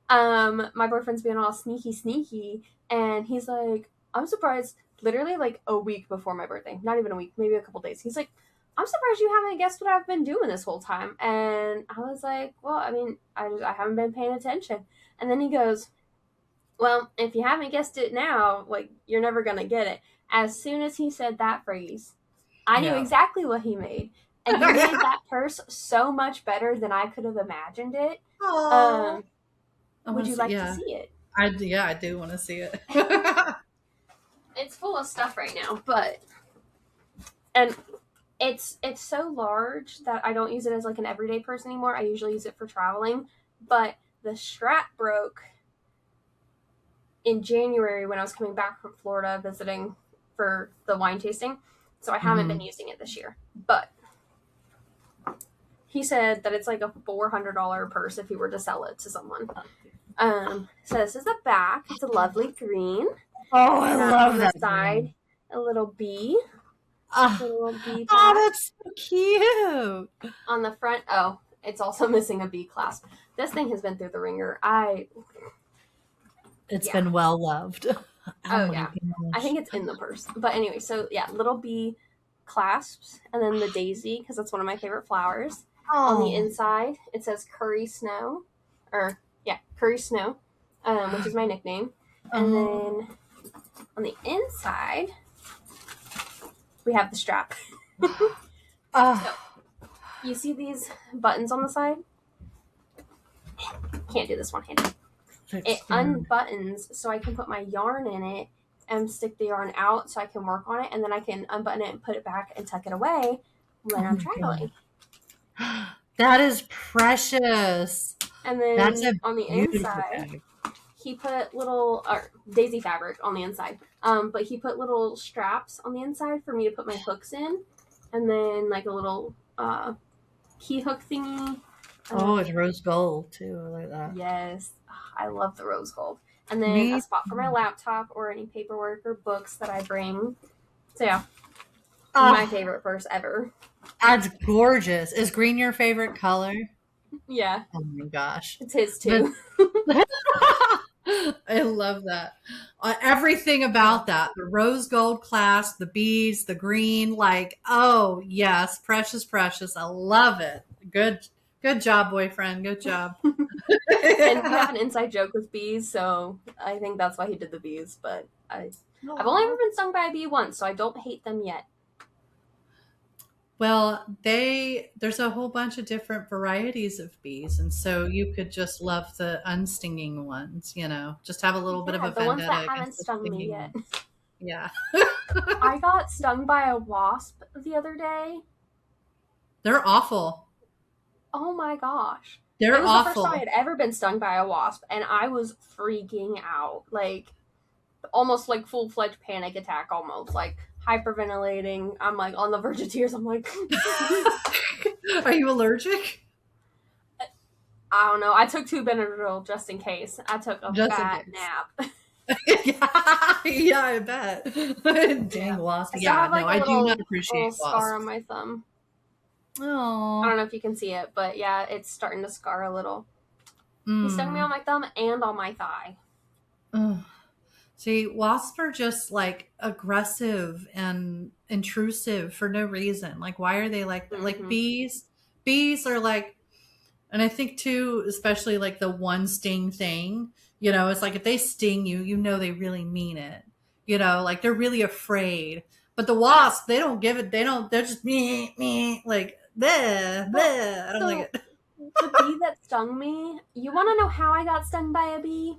my boyfriend's being all sneaky, and he's like, I'm surprised, literally like a week before my birthday, not even a week, maybe a couple days. He's like, I'm surprised you haven't guessed what I've been doing this whole time. And I was like, well, I mean, I haven't been paying attention. And then he goes, well, if you haven't guessed it now, like, you're never going to get it. As soon as he said that phrase, I knew exactly what he made. And he made that purse so much better than I could have imagined it. Would you like to see it? I do want to see it. It's full of stuff right now, and it's so large that I don't use it as like an everyday purse anymore. I usually use it for traveling, but the strap broke in January when I was coming back from Florida visiting for the wine tasting. So I haven't been using it this year, but he said that it's like a $400 purse if he were to sell it to someone. So this is the back. It's a lovely green. Oh, I love that. On the side, a little bee. A little bee patch. Oh, that's so cute. On the front, it's also missing a bee clasp. This thing has been through the ringer. It's been well loved. Oh yeah. I think it's in the purse. But anyway, so yeah, little bee clasps, and then the daisy, because that's one of my favorite flowers. On the inside, it says Curry Snow. Curry Snow, which is my nickname. And then on the inside, we have the strap. So, you see these buttons on the side? Can't do this one-handed. It unbuttons so I can put my yarn in it and stick the yarn out so I can work on it, and then I can unbutton it and put it back and tuck it away when I'm traveling. That is precious. And then on the inside, he put little daisy fabric on the inside. But he put little straps on the inside for me to put my hooks in, and then like a little key hook thingy. It's rose gold too. I like that. Yes, I love the rose gold. And then a spot for my laptop or any paperwork or books that I bring. So yeah, my favorite purse ever. That's gorgeous. Is green your favorite color? Yeah. Oh my gosh. It's his too. I love that. Everything about that. The rose gold clasp, the beads, the green, like, oh yes, precious, precious. I love it. Good job, boyfriend. Good job. And we have an inside joke with bees, so I think that's why he did the bees. But I've only ever been stung by a bee once, so I don't hate them yet. Well, there's a whole bunch of different varieties of bees, and so you could just love the unstinging ones, just have a little bit of a vendetta. The ones that haven't stung me yet. Yeah. I got stung by a wasp the other day. They're awful. Oh my gosh. They're awful. It was the first time I had ever been stung by a wasp, and I was freaking out. Like, almost like full-fledged panic attack almost. Like, hyperventilating. I'm like on the verge of tears. I'm like, are you allergic? I don't know. I took 2 Benadryl just in case. I took a bad nap. Yeah, I bet. Dang wasp. Yeah, I do not appreciate wasps. Scar on my thumb. Oh. I don't know if you can see it, but yeah, it's starting to scar a little. He stung me on my thumb and on my thigh. See, wasps are just like aggressive and intrusive for no reason. Like, why are they like that? Like bees are like, and I think too, especially like the one sting thing, it's like if they sting you, they really mean it, like they're really afraid. But the wasp, they don't give it. They're just me, like, bleh, bleh. I don't like it. The bee that stung me, you want to know how I got stung by a bee?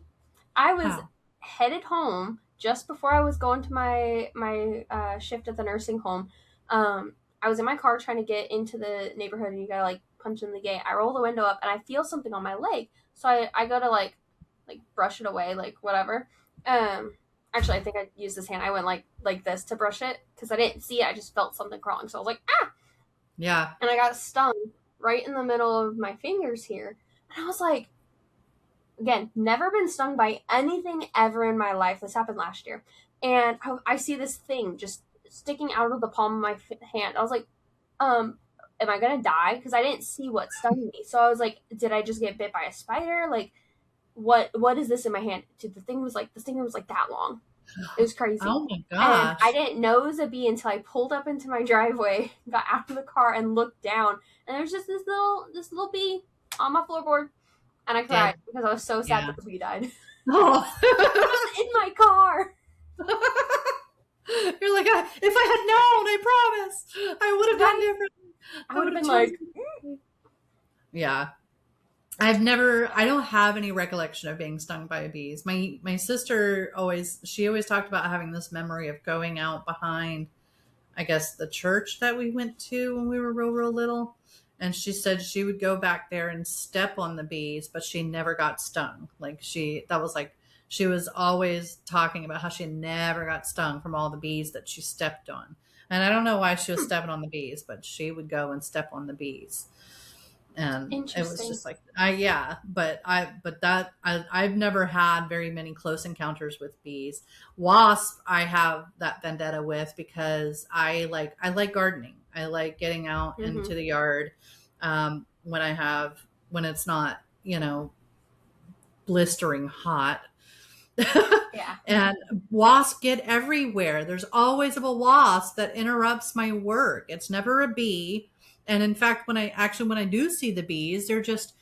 I was headed home just before I was going to my shift at the nursing home. I was in my car trying to get into the neighborhood, and you gotta like punch in the gate. I roll the window up, and I feel something on my leg. So I go to like brush it away, like whatever. Actually, I think I used this hand. I went like this to brush it because I didn't see it. I just felt something crawling. So I was like, ah! Yeah. And I got stung right in the middle of my fingers here. And I was like, again, never been stung by anything ever in my life. This happened last year. And I see this thing just sticking out of the palm of my hand. I was like, am I going to die? Because I didn't see what stung me. So I was like, did I just get bit by a spider? Like, what is this in my hand? Dude, the stinger was like that long. It was crazy. Oh my gosh. And I didn't know it was a bee until I pulled up into my driveway, got out of the car, and looked down, and there was just this little bee on my floorboard, and I cried because I was so sad that the bee died. Oh. It was in my car. You're like, if I had known, I promise, I would have done different. I would have been like, yeah. I don't have any recollection of being stung by bees. My sister always talked about having this memory of going out behind, I guess, the church that we went to when we were real little. And she said she would go back there and step on the bees, but she never got stung. She was always talking about how she never got stung from all the bees that she stepped on. And I don't know why she was stepping on the bees, but she would go and step on the bees. And it was Interesting. just like I've never had very many close encounters with bees. Wasp I have that vendetta with because I like gardening. I like getting out Mm-hmm. into the yard when it's not, blistering hot. Yeah. And wasps get everywhere. There's always a wasp that interrupts my work. It's never a bee. And in fact, when I do see the bees, they're just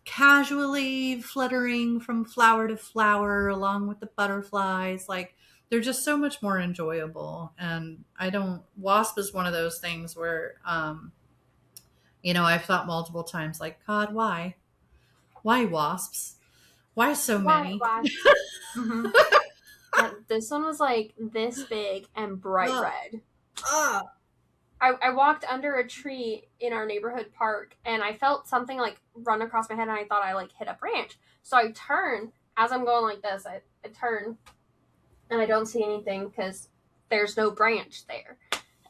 casually fluttering from flower to flower along with the butterflies. Like they're just so much more enjoyable. And wasp is one of those things where, I've thought multiple times, like, God, why? Why wasps? Why so Why? many? Why? Mm-hmm. This one was like this big and bright Ugh. red. Ugh. I walked under a tree in our neighborhood park and I felt something like run across my head and I thought I like hit a branch. So I turn as I'm going like this. I turn and I don't see anything because there's no branch there.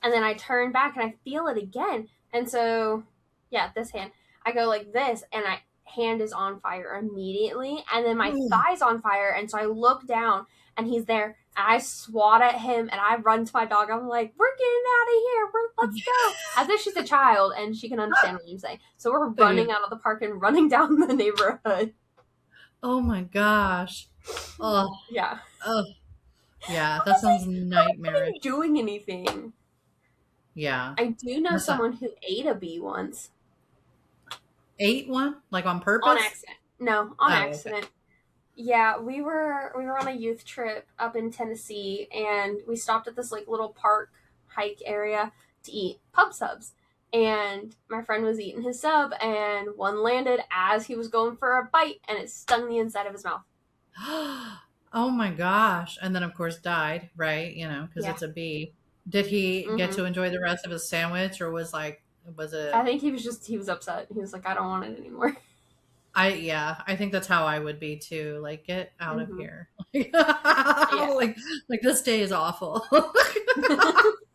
And then I turn back and I feel it again. And so, yeah, this hand, I go like this and I hand is on fire immediately. And then my thigh's on fire. And so I look down and he's there. And I swat at him and I run to my dog. I'm like, we're getting out of here. Let's go. As if she's a child and she can understand what I'm saying. So we're running out of the park and running down the neighborhood. Oh my gosh. Oh, Yeah. oh. Yeah, that sounds Like, nightmarish. doing anything. Yeah. I do know That's not someone who ate a bee once. ate one? Like on On purpose? accident. No, on Oh, accident. okay. Yeah, we were on a youth trip up in Tennessee and we stopped at this like little park hike area to eat pub subs. And my friend was eating his sub and one landed as he was going for a bite and it stung the inside of his mouth. Oh my gosh. And then of course died, right? Because Yeah. it's a bee. Did he get Mm-hmm. to enjoy the rest of his sandwich or was it I think he was upset. He was like, I don't want it anymore. I think that's how I would be too. Like, get out of Mm-hmm. here. Yeah. like this day is awful.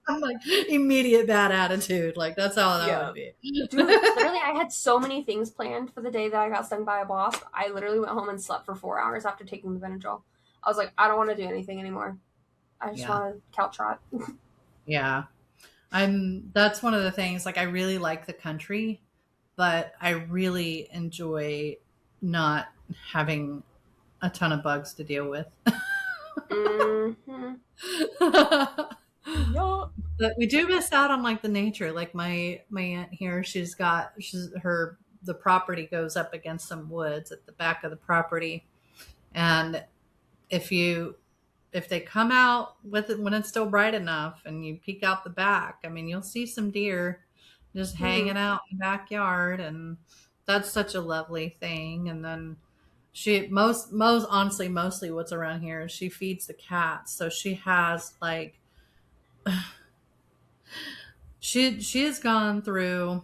I'm like immediate bad attitude. Like that's how that Yeah. would be. Dude, literally, I had so many things planned for the day that I got stung by a wasp. I literally went home and slept for 4 hours after taking the Benadryl. I was like, I don't want to do anything anymore. I just Yeah. want to couch rot. Yeah. That's one of the things, like I really like the country, but I really enjoy not having a ton of bugs to deal with. Mm-hmm. Yup. But we do miss out on like the nature. Like my aunt here, the property goes up against some woods at the back of the property. And if they come out with it when it's still bright enough and you peek out the back, I mean, you'll see some deer just hanging out in the backyard, and that's such a lovely thing. And then she most honestly, mostly what's around here is she feeds the cats. So she has like she has gone through,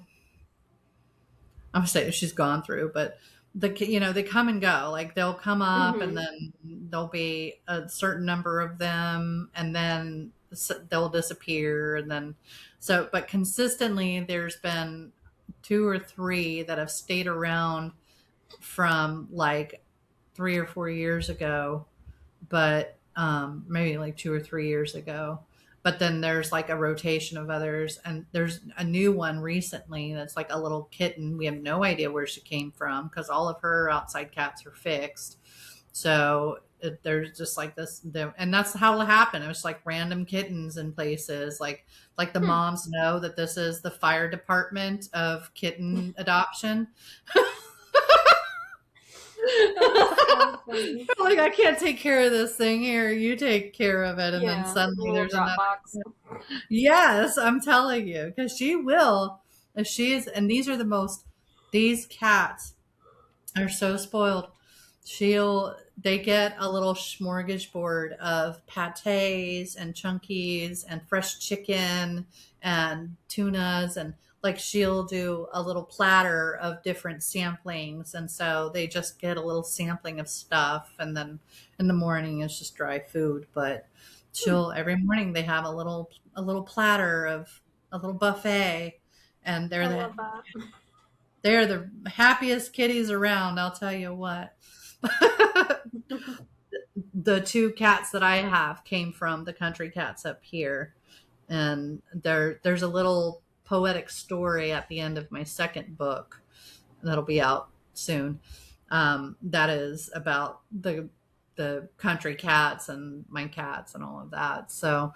I'm gonna say she's gone through, but they come and go. Like they'll come up and then there'll be a certain number of them and then they'll disappear. And then, but consistently there's been 2 or 3 that have stayed around from like 3 or 4 years ago, but maybe like 2 or 3 years ago. But then there's like a rotation of others, and there's a new one recently that's like a little kitten. We have no idea where she came from because all of her outside cats are fixed. So there's just like this, and that's how it happened. It was like random kittens in places, like the moms know that this is the fire department of kitten adoption. So funny. Like, I can't take care of this thing here. You take care of it. And then suddenly there's another. box. Yes, I'm telling you, because she will. If and these cats are so spoiled. They get a little smorgasbord of pâtés and chunkies and fresh chicken and tunas, and like she'll do a little platter of different samplings, and so they just get a little sampling of stuff, and then in the morning it's just dry food. But every morning they have a little platter of a little buffet, and I love that. They're the happiest kitties around, I'll tell you what. The two cats that I have came from the country cats up here. And there's a little poetic story at the end of my second book that'll be out soon. That is about the country cats and my cats and all of that. So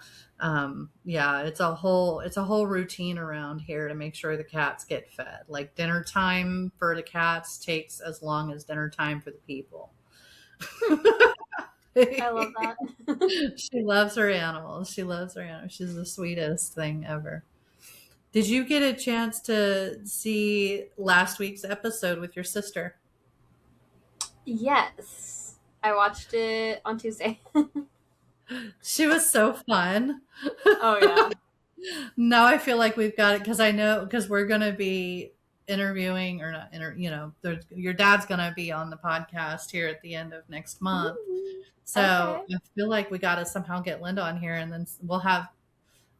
yeah, it's a whole routine around here to make sure the cats get fed. Like dinner time for the cats takes as long as dinner time for the people. I love that. She loves her animals. She loves her animals. She's the sweetest thing ever. Did you get a chance to see last week's episode with your sister? Yes. I watched it on Tuesday. She was so fun. Oh, yeah. Now I feel like we've got it because we're going to be interviewing or not, your dad's going to be on the podcast here at the end of next month. So Okay. I feel like we got to somehow get Linda on here, and then we'll have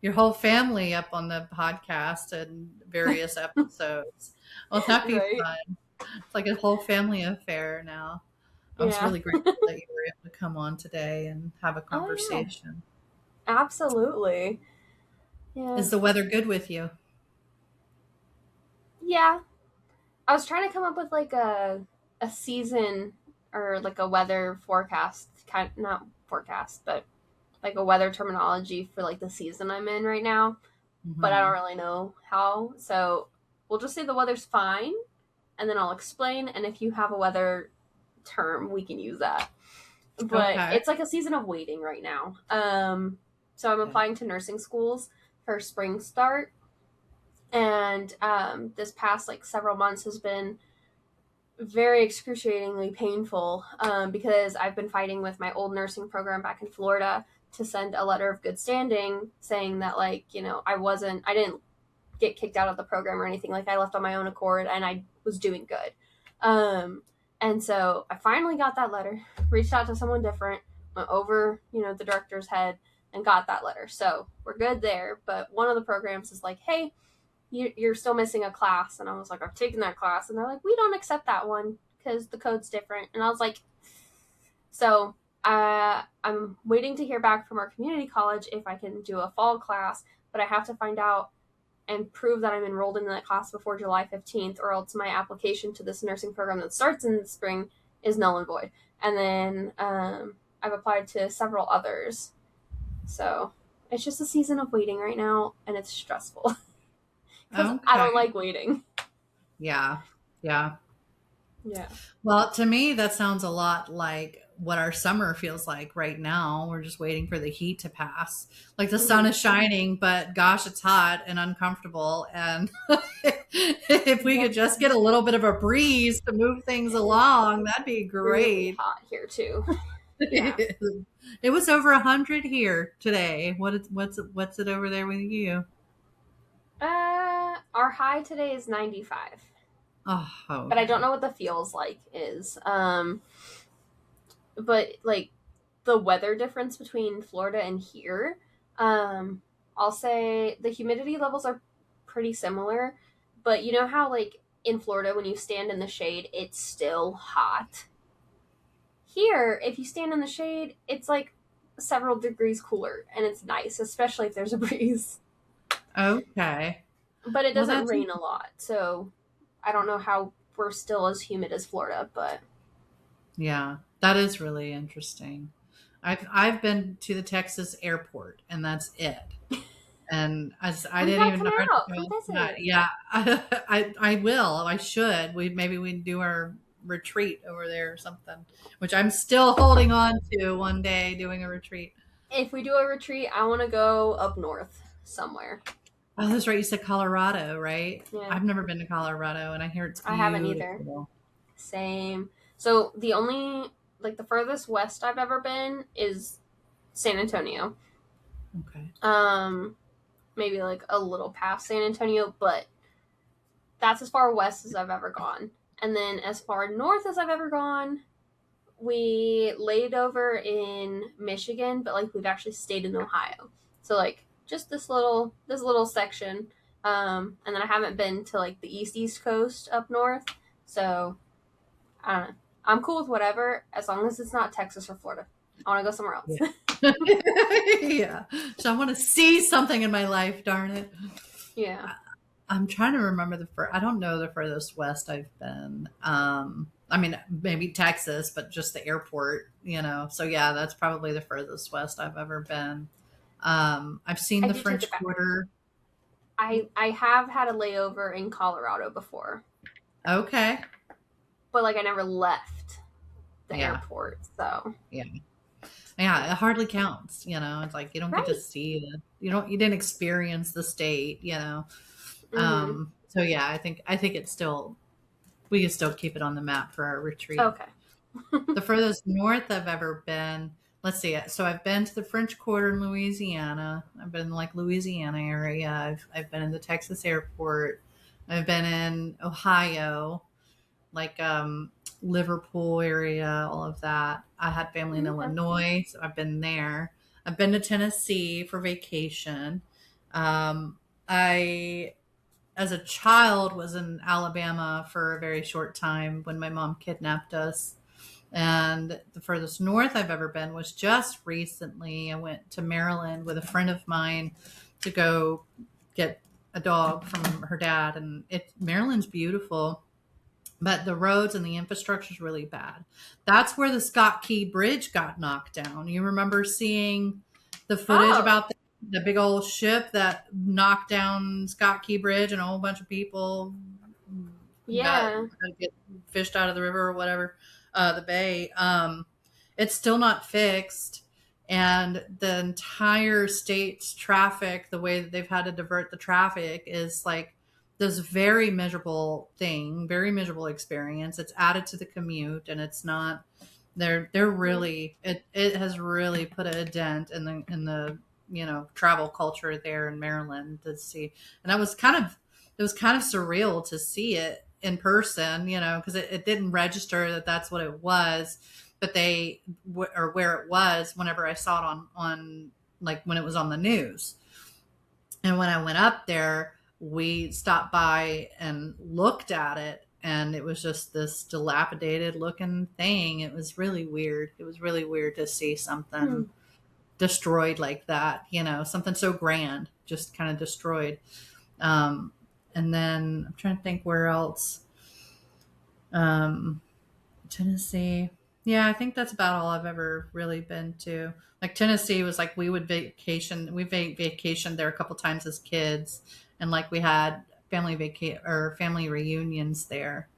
your whole family up on the podcast and various episodes. Well, that'd be Right. fun. It's like a whole family affair now. I was Yeah. really grateful that you were able to come on today and have a Oh, yeah. conversation. Absolutely. Yeah. Is the weather good with you? Yeah. I was trying to come up with like a season or like a weather forecast, not forecast, but like a weather terminology for like the season I'm in right now, but I don't really know how. So we'll just say the weather's fine, and then I'll explain. And if you have a weather term, we can use that. But Okay. it's like a season of waiting right now. So I'm applying to nursing schools for spring start, and this past like several months has been very excruciatingly painful because I've been fighting with my old nursing program back in Florida to send a letter of good standing saying that, like, I didn't get kicked out of the program or anything. Like, I left on my own accord and I was doing good. And so I finally got that letter, reached out to someone different, went over, the director's head and got that letter. So we're good there. But one of the programs is like, hey, you're still missing a class. And I was like, I've taken that class. And they're like, we don't accept that one because the code's different. And I was like, so I'm waiting to hear back from our community college if I can do a fall class, but I have to find out and prove that I'm enrolled in that class before July 15th, or else my application to this nursing program that starts in the spring is null and void. And then I've applied to several others. So it's just a season of waiting right now, and it's stressful. Because I don't like waiting. Yeah. Yeah. Well, to me, that sounds a lot like what our summer feels like right now. We're just waiting for the heat to pass. Like the sun is shining, but gosh, it's hot and uncomfortable. And if we could just get a little bit of a breeze to move things along, that'd be great. Really hot here too. Yeah. It was over 100 here today. What's it over there with you? Our high today is 95. Oh, okay. But I don't know what the feels like is. But like the weather difference between Florida and here, I'll say the humidity levels are pretty similar. But you know how like in Florida when you stand in the shade, it's still hot. Here, if you stand in the shade, it's like several degrees cooler, and it's nice, especially if there's a breeze. Okay. But it doesn't rain a lot, so I don't know how we're still as humid as Florida, but yeah, that is really interesting. I've been to the Texas airport, and that's it. And I didn't even know. Come visit. Yeah, I will. I should. Maybe we do our retreat over there or something, which I'm still holding on to. One day doing a retreat. If we do a retreat, I want to go up north somewhere. Oh, that's right. You said Colorado, right? Yeah. I've never been to Colorado, and I hear it's beautiful. I haven't either. Same. So the only, like the furthest west I've ever been is San Antonio. Okay. Maybe like a little past San Antonio, but that's as far west as I've ever gone. And then as far north as I've ever gone, we laid over in Michigan, but like we've actually stayed in Ohio. So like just this little section. And then I haven't been to like the East Coast up north. So I don't know. I'm cool with whatever as long as it's not Texas or Florida. I want to go somewhere else. Yeah. Yeah. So I want to see something in my life, darn it. Yeah. I'm trying to remember I don't know the furthest west I've been. I mean, maybe Texas, but just the airport, So yeah, that's probably the furthest west I've ever been. I've seen I the do take French it back. Quarter. I have had a layover in Colorado before, Okay. but like I never left the Yeah. airport. So Yeah. Yeah, it hardly counts, It's like you don't get to right. see you didn't experience the state, Mm-hmm. So yeah, I think we can still keep it on the map for our retreat. Okay. The furthest north I've ever been, let's see. So I've been to the French Quarter in Louisiana. I've been in like Louisiana area. I've been in the Texas airport. I've been in Ohio, like Liverpool area, all of that. I had family in Okay. Illinois, so I've been there. I've been to Tennessee for vacation. I as a child was in Alabama for a very short time when my mom kidnapped us. And the furthest north I've ever been was just recently. I went to Maryland with a friend of mine to go get a dog from her dad. And Maryland's beautiful, but the roads and the infrastructure is really bad. That's where the Scott Key Bridge got knocked down. You remember seeing the footage Oh. about the big old ship that knocked down Scott Key Bridge and a whole bunch of people Yeah. got get fished out of the river or whatever, the bay. It's still not fixed. And the entire state's traffic, the way that they've had to divert the traffic is like this very miserable thing, very miserable experience. It's added to the commute, and it's not. They're really it has really put a dent in the travel culture there in Maryland to see, and it was kind of surreal to see it in person, because it didn't register that that's what it was, but or where it was whenever I saw it on like when it was on the news. And when I went up there, we stopped by and looked at it, and it was just this dilapidated looking thing. It was really weird. It was really weird to see something destroyed like that, something so grand, just kind of destroyed. And then I'm trying to think where else. Tennessee. Yeah, I think that's about all I've ever really been to. Like Tennessee was like we vacationed there a couple times as kids, and like we had family reunions there.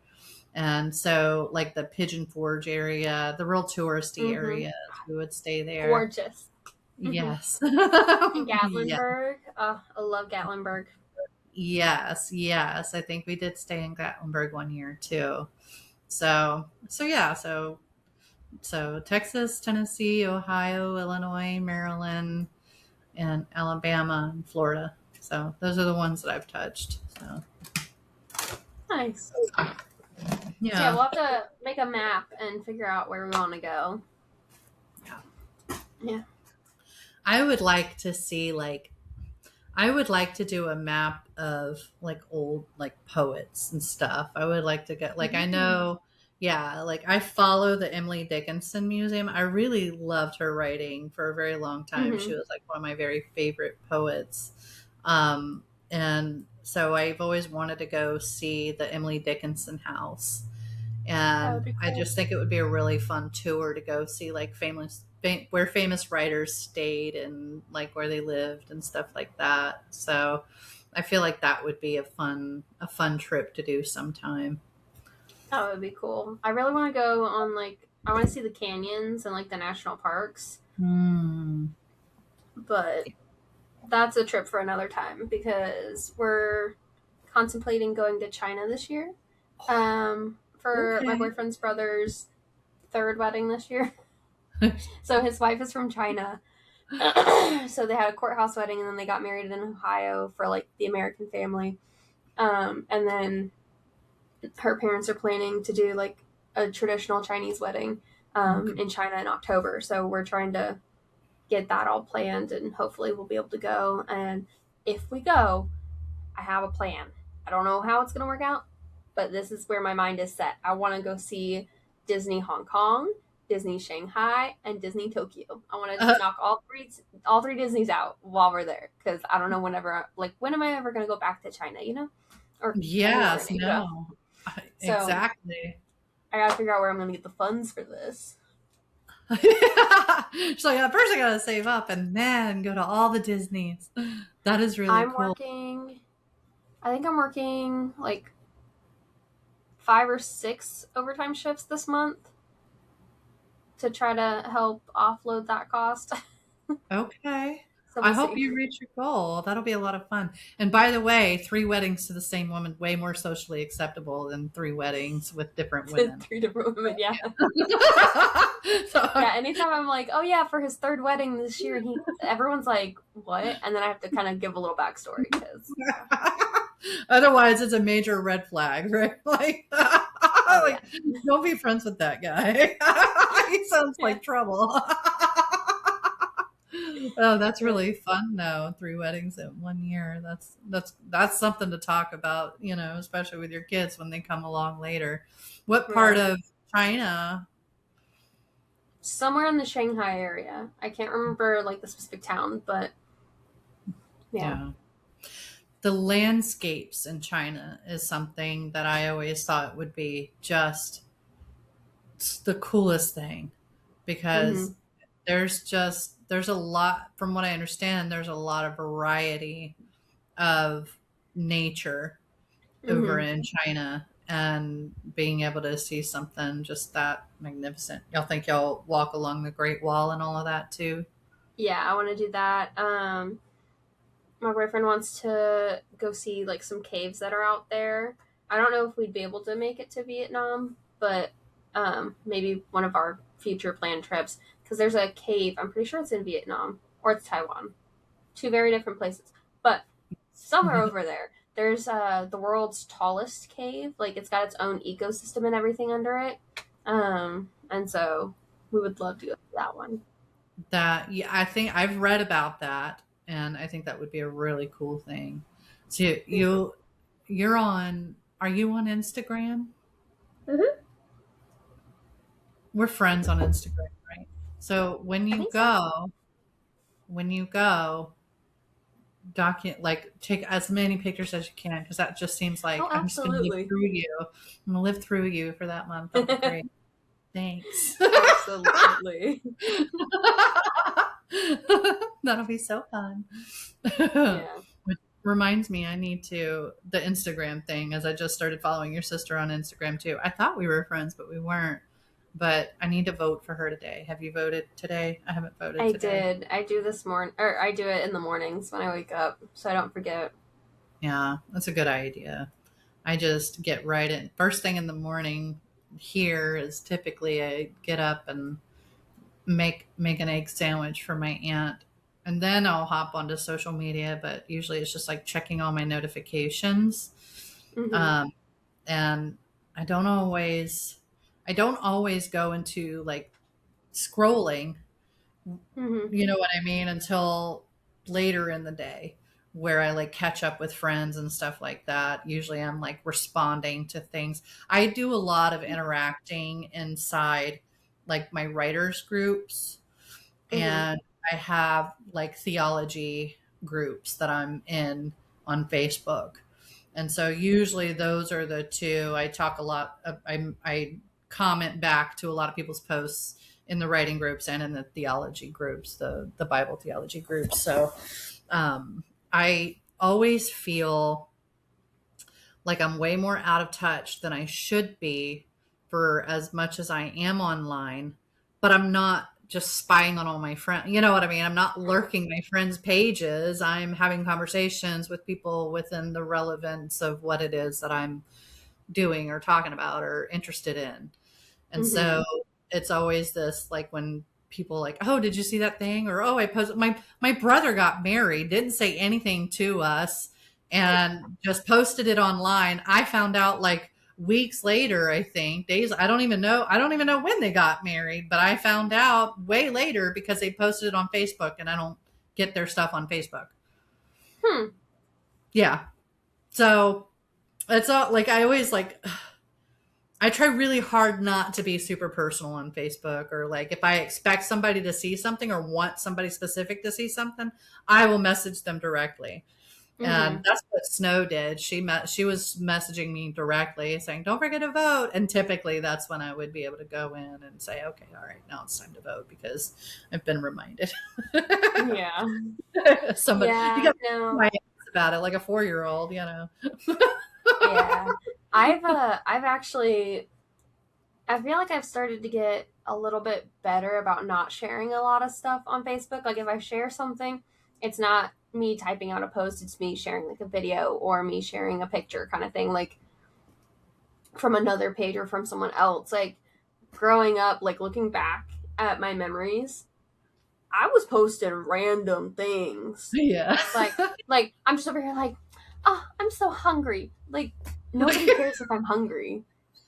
And so like the Pigeon Forge area, the real touristy areas, we would stay there. Gorgeous. Yes. And Gatlinburg. Yeah. Oh, I love Gatlinburg. Yes. I think we did stay in Gatlinburg one year too. So yeah. So Texas, Tennessee, Ohio, Illinois, Maryland, and Alabama and Florida. So those are the ones that I've touched. So Nice. yeah. So, we'll have to make a map and figure out where we want to go. Yeah. I would like to see I would like to do a map of like old like poets and stuff. I would like to get I know, yeah, like I follow the Emily Dickinson Museum. I really loved her writing for a very long time. She was like one of my very favorite poets. And so I've always wanted to go see the Emily Dickinson house. And cool. I just think it would be a really fun tour to go see like where famous writers stayed and like where they lived and stuff like that. So I feel like that would be a fun trip to do sometime. That would be cool. I really want to go on I want to see the canyons and like the national parks. But that's a trip for another time because we're contemplating going to China this year. For my boyfriend's brother's third wedding this year. So his wife is from China. So they had a courthouse wedding and then they got married in Ohio for like the American family. And then her parents are planning to do like a traditional Chinese wedding in China in October. So we're trying to get that all planned and hopefully we'll be able to go. And if we go, I have a plan. I don't know how it's going to work out, but this is where my mind is set. I want to go see Disney Hong Kong, Disney Shanghai, and Disney Tokyo. I want to knock all three Disneys out while we're there, because I don't know when am I ever going to go back to China, or yes, no, so, exactly. I got to figure out where I'm going to get the funds for this. So yeah, first I gotta save up and then go to all the Disneys. That is really cool. I think I'm working like 5 or 6 overtime shifts this month to try to help offload that cost. Okay. So I hope you reach your goal. That'll be a lot of fun. And by the way, 3 weddings to the same woman, way more socially acceptable than 3 weddings with different women. 3 different women, yeah. So, yeah, anytime I'm like, oh yeah, for his 3rd wedding this year, everyone's like, what? And then I have to kind of give a little backstory, because otherwise it's a major red flag, right? Like, don't be friends with that guy. He sounds like trouble. Oh, that's really fun though. 3 weddings in 1 year. That's something to talk about, especially with your kids when they come along later. What part of China? Somewhere in the Shanghai area. I can't remember like the specific town, but yeah. The landscapes in China is something that I always thought would be just the coolest thing, because there's a lot, from what I understand, there's a lot of variety of nature over in China, and being able to see something just that magnificent. Y'all think y'all walk along the Great Wall and all of that too? Yeah, I want to do that. My boyfriend wants to go see like some caves that are out there. I don't know if we'd be able to make it to Vietnam, but maybe one of our future planned trips, because there's a cave, I'm pretty sure it's in Vietnam or it's Taiwan. 2 very different places. But somewhere over there's the world's tallest cave. Like, it's got its own ecosystem and everything under it. And so we would love to go to that one. I think I've read about that, and I think that would be a really cool thing. So are you on Instagram? We're friends on Instagram, right? So when you go, take as many pictures as you can, because that just seems like I'm just going to live through you. I'm going to live through you for that month. That'll be great. Thanks. Absolutely. That'll be so fun. Yeah. Which reminds me, I need the Instagram thing, as I just started following your sister on Instagram too. I thought we were friends, but we weren't. But I need to vote for her today. Have you voted today? I haven't voted today. I did. I do this morning, or I do it in the mornings when I wake up, so I don't forget. Yeah, that's a good idea. I just get right in. First thing in the morning here is typically I get up and make an egg sandwich for my aunt, and then I'll hop onto social media, but usually it's just like checking all my notifications. And I don't always go into like scrolling, you know what I mean, until later in the day, where I like catch up with friends and stuff like that. Usually I'm like responding to things. I do a lot of interacting inside like my writers groups, and I have like theology groups that I'm in on Facebook. And so usually those are the 2. I talk a lot. I comment back to a lot of people's posts in the writing groups and in the theology groups, the Bible theology groups. So I always feel like I'm way more out of touch than I should be for as much as I am online, but I'm not just spying on all my friends. You know what I mean? I'm not lurking my friends' pages. I'm having conversations with people within the relevance of what it is that I'm doing or talking about or interested in. And so it's always this, like, when people like, oh, did you see that thing? Or, oh, I posted, my brother got married, didn't say anything to us, and just posted it online. I found out like weeks later, I think days. I don't even know when they got married, but I found out way later because they posted it on Facebook, and I don't get their stuff on Facebook. Yeah. So it's all like, I always like, I try really hard not to be super personal on Facebook, or like if I expect somebody to see something or want somebody specific to see something, I will message them directly. And Mm-hmm. that's what Snow did. She was messaging me directly saying, "Don't forget to vote." And typically that's when I would be able to go in and say, "Okay, all right, now it's time to vote because I've been reminded." Yeah. Somebody, you Yeah. got No. my ass about it like a 4-year-old, you know. Yeah. I've actually I feel like I've started to get a little bit better about not sharing a lot of stuff on Facebook. Like if I share something, it's not me typing out a post, it's me sharing like a video or me sharing a picture kind of thing, like from another page or from someone else. Like growing up, like looking back at my memories, I was posting random things. Yeah. Like I'm just over here like, oh, I'm so hungry. Like nobody cares if I'm hungry.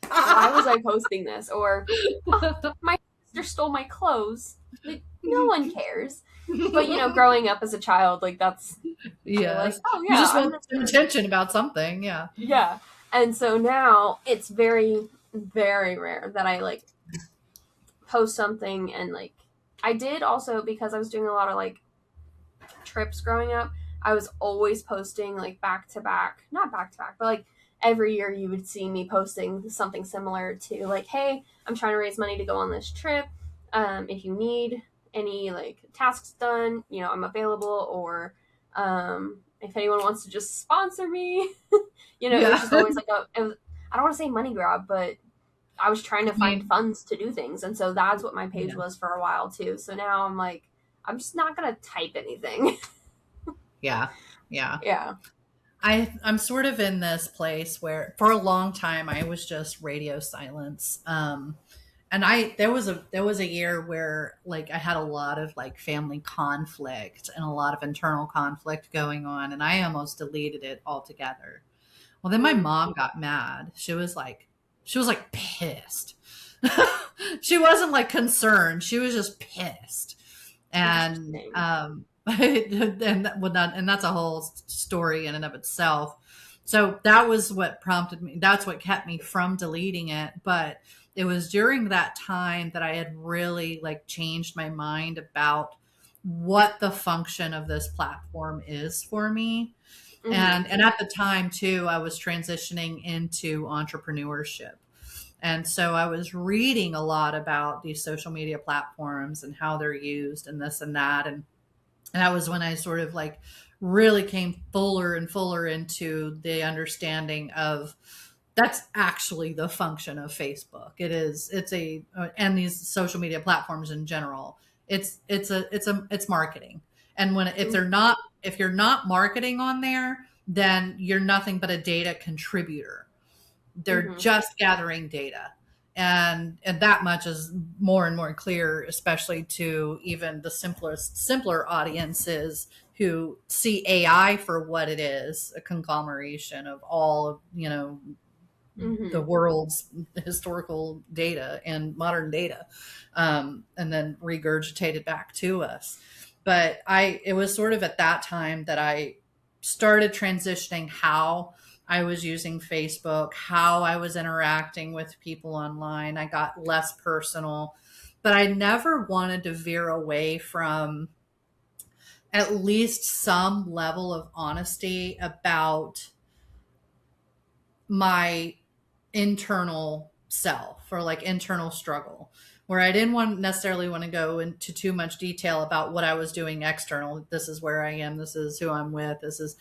Why was I posting this? Or, oh, my sister stole my clothes. Like, no one cares. But, growing up as a child, like, that's, you're like, Yes. oh, You yeah, just I'm want this some person. attention about something. Yeah. Yeah. And so now it's very, very rare that I, like, post something and, like, I did also, because I was doing a lot of, like, trips growing up, I was always posting like back to back, not back to back, but like every year you would see me posting something similar to like, hey, I'm trying to raise money to go on this trip. If you need any like tasks done, I'm available, or if anyone wants to just sponsor me, it was Yeah. just always like I don't want to say money grab, but I was trying to I find mean, funds to do things. And so that's what my page yeah. was for a while too. So now I'm like, I'm just not going to type anything. Yeah. Yeah. Yeah. I'm sort of in this place where for a long time I was just radio silence. And there was a year where like I had a lot of like family conflict and a lot of internal conflict going on, and I almost deleted it altogether. Well, then my Mm. mom got mad. She was like pissed. She wasn't like concerned. She was just pissed. And Interesting. and that's a whole story in and of itself. So that was what prompted me. That's what kept me from deleting it. But it was during that time that I had really like changed my mind about what the function of this platform is for me. Mm-hmm. And at the time too, I was transitioning into entrepreneurship. And so I was reading a lot about these social media platforms and how they're used and this and that. And that was when I sort of like really came fuller and fuller into the understanding of that's actually the function of Facebook. And these social media platforms in general. It's marketing. And if you're not marketing on there, then you're nothing but a data contributor. They're Mm-hmm. just gathering data. And that much is more and more clear, especially to even the simpler audiences who see AI for what it is, a conglomeration of all of the Mm-hmm. world's historical data and modern data, and then regurgitated back to us. But it was sort of at that time that I started transitioning how I was using Facebook, how I was interacting with people online. I got less personal, but I never wanted to veer away from at least some level of honesty about my internal self or like internal struggle, where I didn't necessarily want to go into too much detail about what I was doing external. This is where I am. This is who I'm with. This is,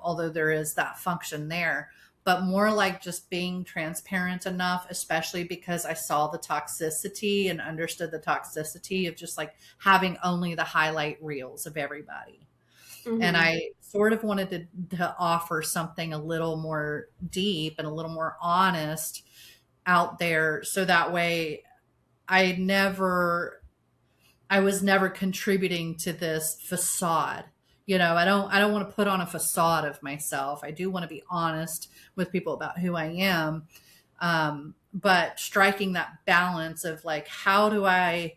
although there is that function there, but more like just being transparent enough, especially because I saw the toxicity and understood the toxicity of just like having only the highlight reels of everybody. And Mm-hmm. I sort of wanted to offer something a little more deep and a little more honest out there. So that way I was never contributing to this facade. I don't want to put on a facade of myself. I do want to be honest with people about who I am. But striking that balance of like, how do I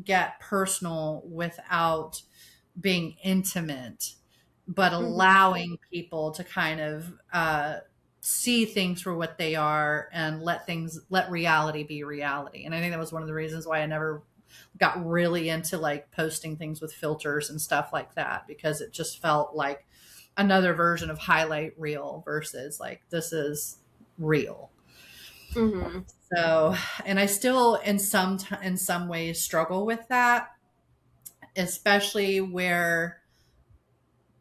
get personal without being intimate but allowing people to kind of see things for what they are and let reality be reality. And I think that was one of the reasons why I never got really into like posting things with filters and stuff like that, because it just felt like another version of highlight reel versus like this is real. Mm-hmm. So, and I still in some ways struggle with that, especially where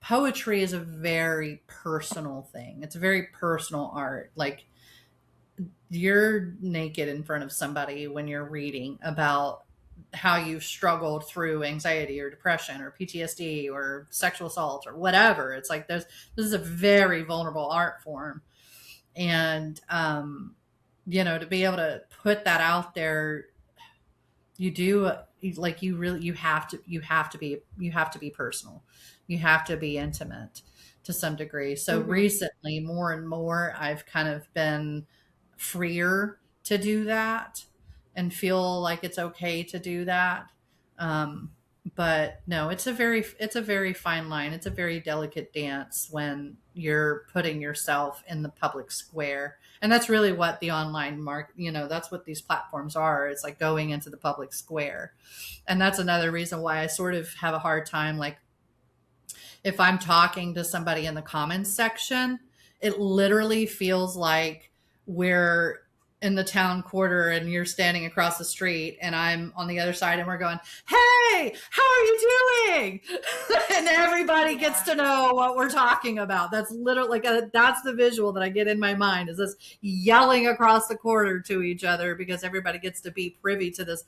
poetry is a very personal thing. It's a very personal art. Like you're naked in front of somebody when you're reading about how you've struggled through anxiety or depression or PTSD or sexual assault or whatever. It's like this is a very vulnerable art form. And to be able to put that out there, you do like you have to be personal. You have to be intimate to some degree. So recently, more and more, I've kind of been freer to do that and feel like it's okay to do that. But no, it's a very fine line. It's a very delicate dance when you're putting yourself in the public square. And that's really what the online that's what these platforms are. It's like going into the public square. And that's another reason why I sort of have a hard time. Like if I'm talking to somebody in the comments section, it literally feels like we're in the town quarter and you're standing across the street and I'm on the other side and we're going, hey, how are you doing? And everybody gets to know what we're talking about. That's literally like that's the visual that I get in my mind, is this yelling across the quarter to each other because everybody gets to be privy to this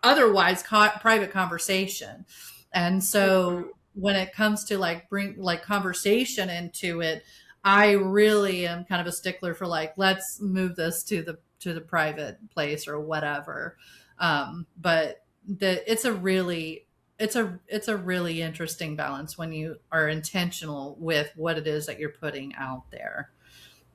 otherwise private conversation. And so when it comes to like bring like conversation into it, I really am kind of a stickler for like, let's move this to the private place or whatever. But it's a really interesting balance when you are intentional with what it is that you're putting out there.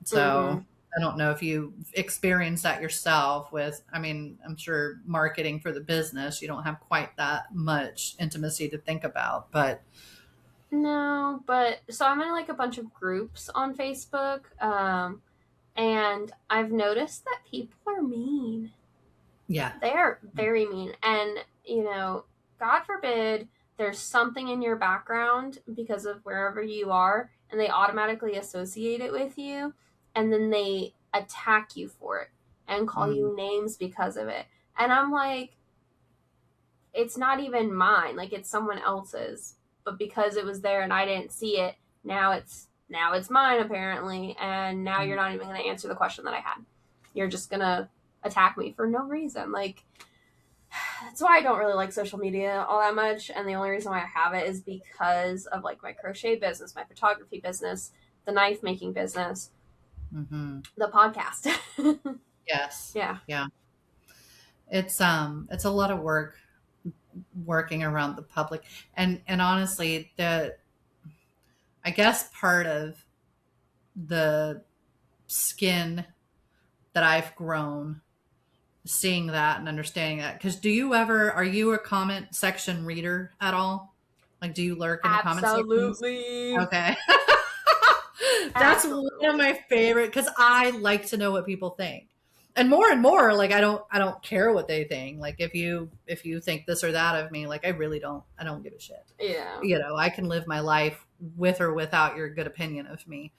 So I don't know if you experienced that yourself with, I mean, I'm sure marketing for the business, you don't have quite that much intimacy to think about, but no, but so I'm in like a bunch of groups on Facebook, and I've noticed that people are mean. Yeah. They're very mean. And, God forbid there's something in your background because of wherever you are, and they automatically associate it with you, and then they attack you for it and call you names because of it. And I'm like, it's not even mine. Like, it's someone else's. But because it was there and I didn't see it, now it's mine apparently, and now you're not even going to answer the question that I had. You're just going to attack me for no reason. Like, that's why I don't really like social media all that much, and the only reason why I have it is because of like my crochet business, my photography business, the knife making business, the podcast. Yes. Yeah. It's a lot of work working around the public, and honestly, I guess part of the skin that I've grown seeing that and understanding that, because are you a comment section reader at all? Like, do you lurk in the comment sections? Absolutely. Okay. That's one of my favorite, because I like to know what people think. And more, like I don't care what they think. Like if you think this or that of me, like I don't give a shit. Yeah. I can live my life with or without your good opinion of me.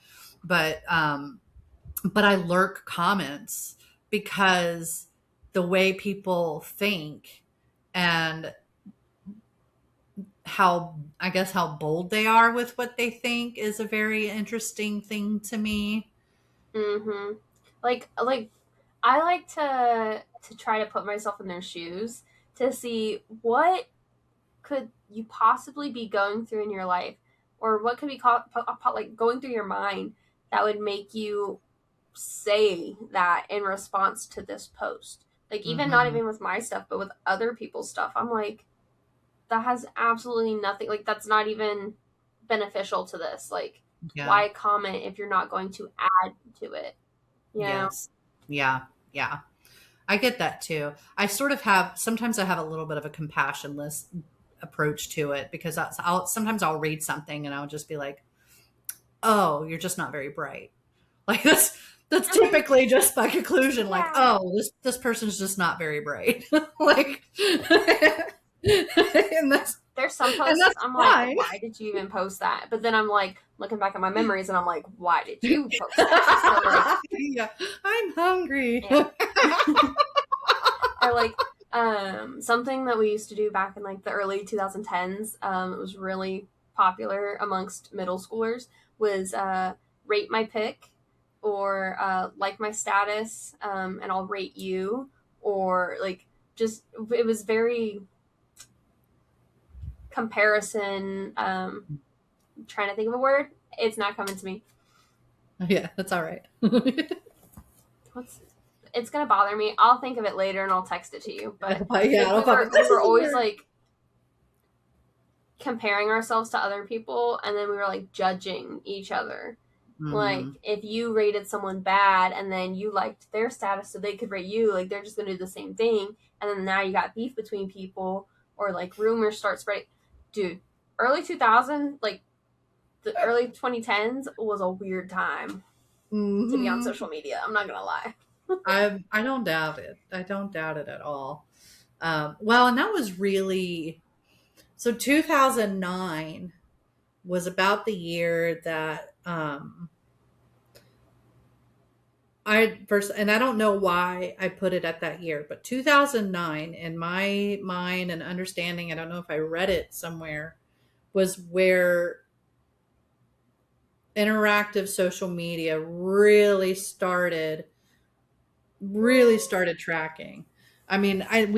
But I lurk comments because the way people think and how bold they are with what they think is a very interesting thing to me. Like I like to try to put myself in their shoes to see what could you possibly be going through in your life, or what could be like going through your mind that would make you say that in response to this post. Like even not even with my stuff, but with other people's stuff. I'm like, that has absolutely nothing, like that's not even beneficial to this. Like, why comment if you're not going to add to it? Yes. Yeah. I get that too. I sort of sometimes I have a little bit of a compassionless approach to it, because sometimes I'll read something and I'll just be like, oh, you're just not very bright. Like that's typically just my conclusion. Like, oh, this person's just not very bright. Like, and there's some posts I'm like, why did you even post that? But then I'm like looking back at my memories and I'm like, why did you post that? So like, yeah, I'm hungry. Yeah. Or like something that we used to do back in like the early 2010s, it was really popular amongst middle schoolers, was rate my pick, or like my status, and I'll rate you, or like just, it was very comparison. I'm trying to think of a word. It's not coming to me. Yeah, that's all right. It's gonna bother me. I'll think of it later and I'll text it to you. But yeah, we were always like comparing ourselves to other people, and then we were like judging each other. Mm-hmm. Like if you rated someone bad and then you liked their status so they could rate you, like they're just gonna do the same thing, and then now you got beef between people, or like rumors start spreading. Dude, early 2000, like the early 2010s was a weird time to be on social media. I'm not gonna lie. I don't doubt it. I don't doubt it at all. Well, and that was really, so 2009 was about the year that and I don't know why I put it at that year, but 2009 in my mind and understanding, I don't know if I read it somewhere, was where interactive social media really started tracking. I mean, did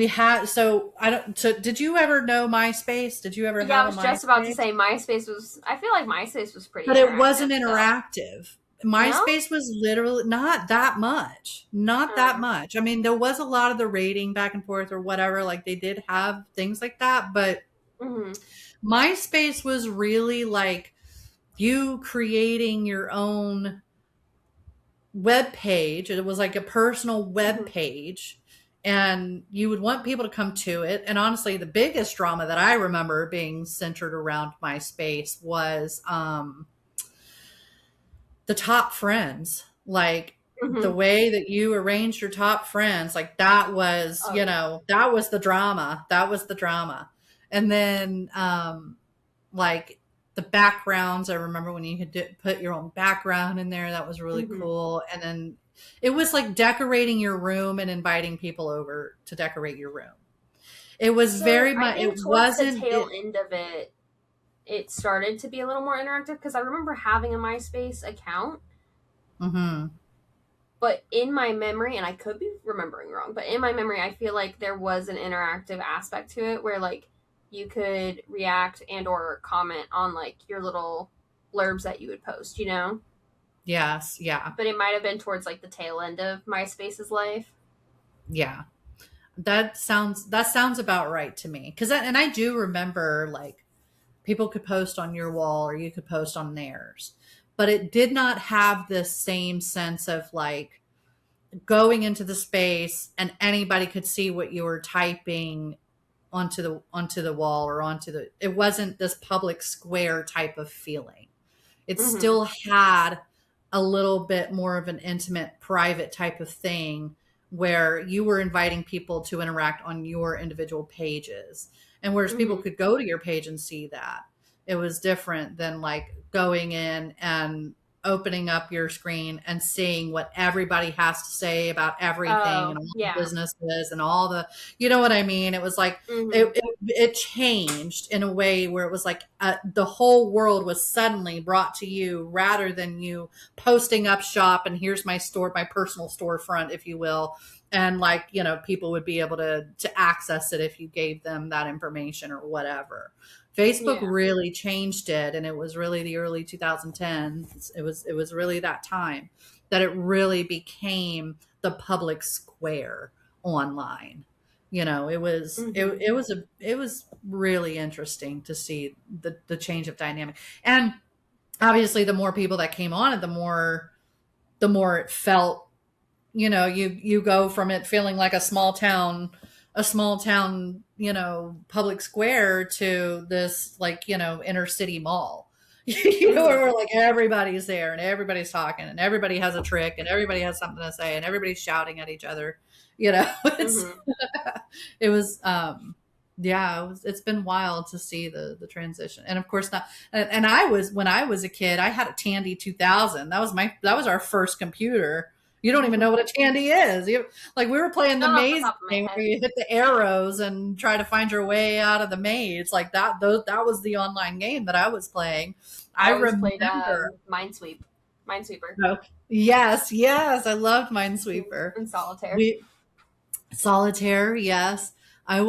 you ever know MySpace? Did you ever have a MySpace? I was just about to say MySpace was, I feel like MySpace was pretty, but it wasn't interactive. MySpace was literally not that much. That much. I mean, there was a lot of the rating back and forth or whatever, like they did have things like that, but MySpace was really like you creating your own web page. It was like a personal web page, and you would want people to come to it. And honestly, the biggest drama that I remember being centered around MySpace was the top friends. Like the way that you arranged your top friends, like that was, that was the drama. And then like the backgrounds, I remember when you could put your own background in there. That was really cool. And then it was like decorating your room and inviting people over to decorate your room. It was very much, it wasn't the tail end of it. It started to be a little more interactive, because I remember having a MySpace account. But in my memory, and I could be remembering wrong, but in my memory, I feel like there was an interactive aspect to it where like you could react and or comment on like your little blurbs that you would post, Yes. Yeah. But it might have been towards like the tail end of MySpace's life. Yeah. That sounds about right to me. And I do remember like people could post on your wall or you could post on theirs, but it did not have this same sense of like going into the space and anybody could see what you were typing onto the wall or it wasn't this public square type of feeling. It still had a little bit more of an intimate, private type of thing where you were inviting people to interact on your individual pages. And whereas people could go to your page and see that, it was different than like going in and opening up your screen and seeing what everybody has to say about everything and all the businesses and all the, you know what I mean? It was like, it changed in a way where it was like the whole world was suddenly brought to you rather than you posting up shop and here's my store, my personal storefront, if you will. And like, people would be able to access it if you gave them that information or whatever. Facebook really changed it, and it was really the early 2010s. It was really that time that it really became the public square online. It was it was really interesting to see the change of dynamic. And obviously, the more people that came on it, the more it felt. You go from it feeling like a small town a small town, public square to this, like, inner city mall. Where like everybody's there and everybody's talking and everybody has a trick and everybody has something to say and everybody's shouting at each other. It's it was yeah, it's been wild to see the transition. And of course, not and I was when I was a kid, I had a Tandy 2000. That was our first computer. You don't even know what a Tandy is. Like, we were playing the Not off the maze top of my game head. where you hit the arrows and try to find your way out of the maze. Like that was the online game that I was playing. I always played remember. Minesweeper. Oh, yes, I loved Minesweeper. And Solitaire. Solitaire, yes. I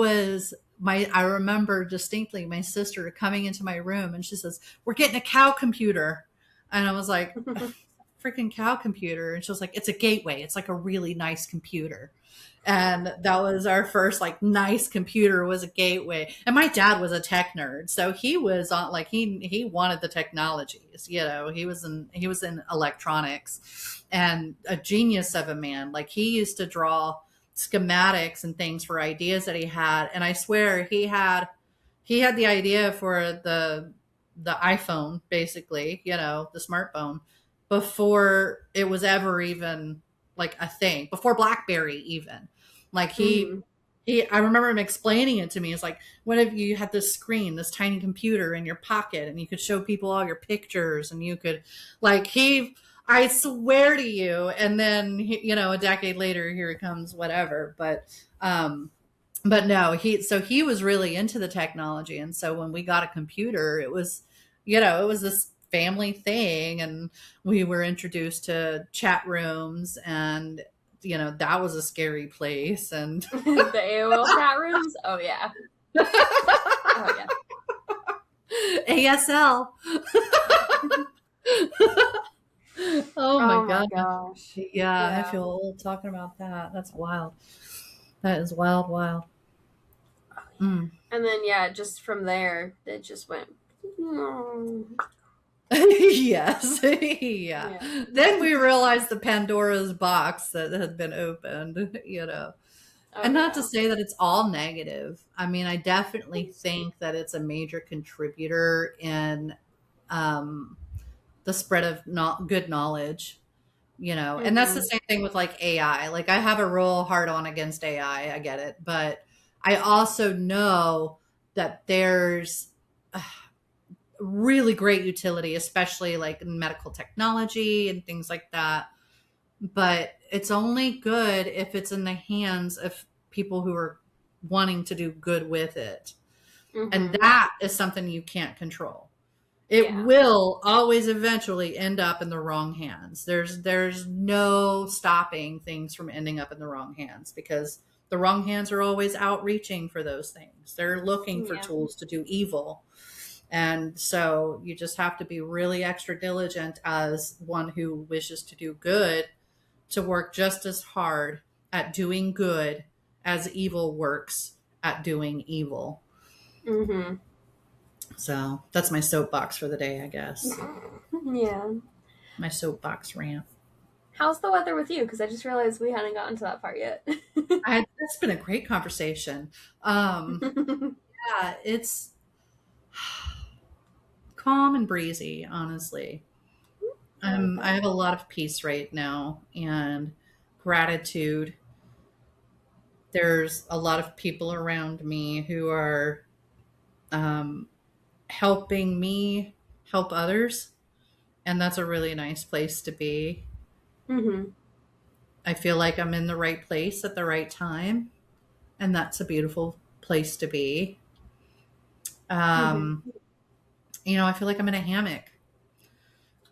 remember distinctly my sister coming into my room and she says, "We're getting a cow computer." And I was like, "Freaking cow computer." And she was like, "It's a gateway. It's like a really nice computer." And that was our first like nice computer, was a gateway. And my dad was a tech nerd, so he was on, like, he wanted the technologies. He was in electronics, and a genius of a man. Like, he used to draw schematics and things for ideas that he had. And I swear he had the idea for the iPhone, basically, the smartphone, before it was ever even like a thing, before BlackBerry even. Like, I remember him explaining it to me. It's like, what if you had this screen, this tiny computer in your pocket, and you could show people all your pictures, and you could, like, I swear to you. And then, a decade later, here it comes, whatever. But no, he was really into the technology. And so when we got a computer, it was this family thing. And we were introduced to chat rooms, and, that was a scary place. And the AOL chat rooms. Oh yeah. Oh yeah. ASL. Oh my gosh. Yeah, I feel old talking about that. That's wild. That is wild. And then just from there, it just went. Yes. Yeah. Then we realized the Pandora's box that had been opened, and not to say that it's all negative. I mean, I definitely think that it's a major contributor in the spread of good knowledge, and that's the same thing with like AI. Like, I have a real hard on against AI. I get it. But I also know that there's really great utility, especially like in medical technology and things like that. But it's only good if it's in the hands of people who are wanting to do good with it. And that is something you can't control. It will always eventually end up in the wrong hands. There's no stopping things from ending up in the wrong hands, because the wrong hands are always outreaching for those things. They're looking for tools to do evil. And so you just have to be really extra diligent as one who wishes to do good, to work just as hard at doing good as evil works at doing evil. So that's my soapbox for the day, I guess. Yeah. My soapbox rant. How's the weather with you? Because I just realized we hadn't gotten to that part yet. That's been a great conversation. Yeah, it's calm and breezy, honestly. I have a lot of peace right now and gratitude. There's a lot of people around me who are helping me help others, and that's a really nice place to be. I feel like I'm in the right place at the right time, and that's a beautiful place to be. I feel like I'm in a hammock.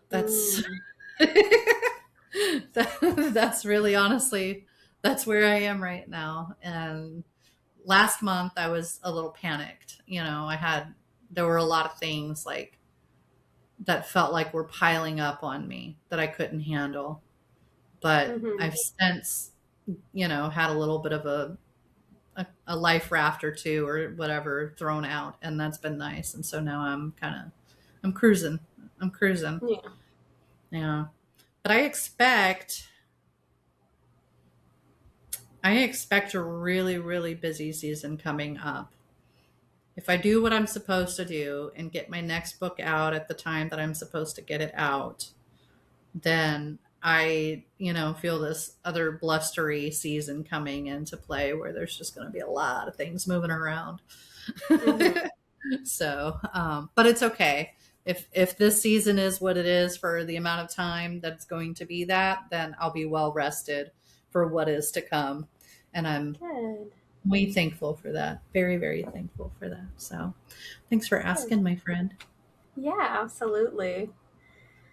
That's that's really, honestly, that's where I am right now. And last month I was a little panicked. There were a lot of things like that felt like were piling up on me that I couldn't handle. But I've since, had a little bit of a life raft or two or whatever thrown out, and that's been nice. And so now I'm cruising. Yeah. But I I expect a really, really busy season coming up. If I do what I'm supposed to do and get my next book out at the time that I'm supposed to get it out, then I, feel this other blustery season coming into play where there's just going to be a lot of things moving around. Mm-hmm. So, but it's okay. If this season is what it is for the amount of time that's going to be that, then I'll be well rested for what is to come. And I'm Good. way thankful for that. Very, very thankful for that. So thanks for asking, my friend. Yeah, absolutely.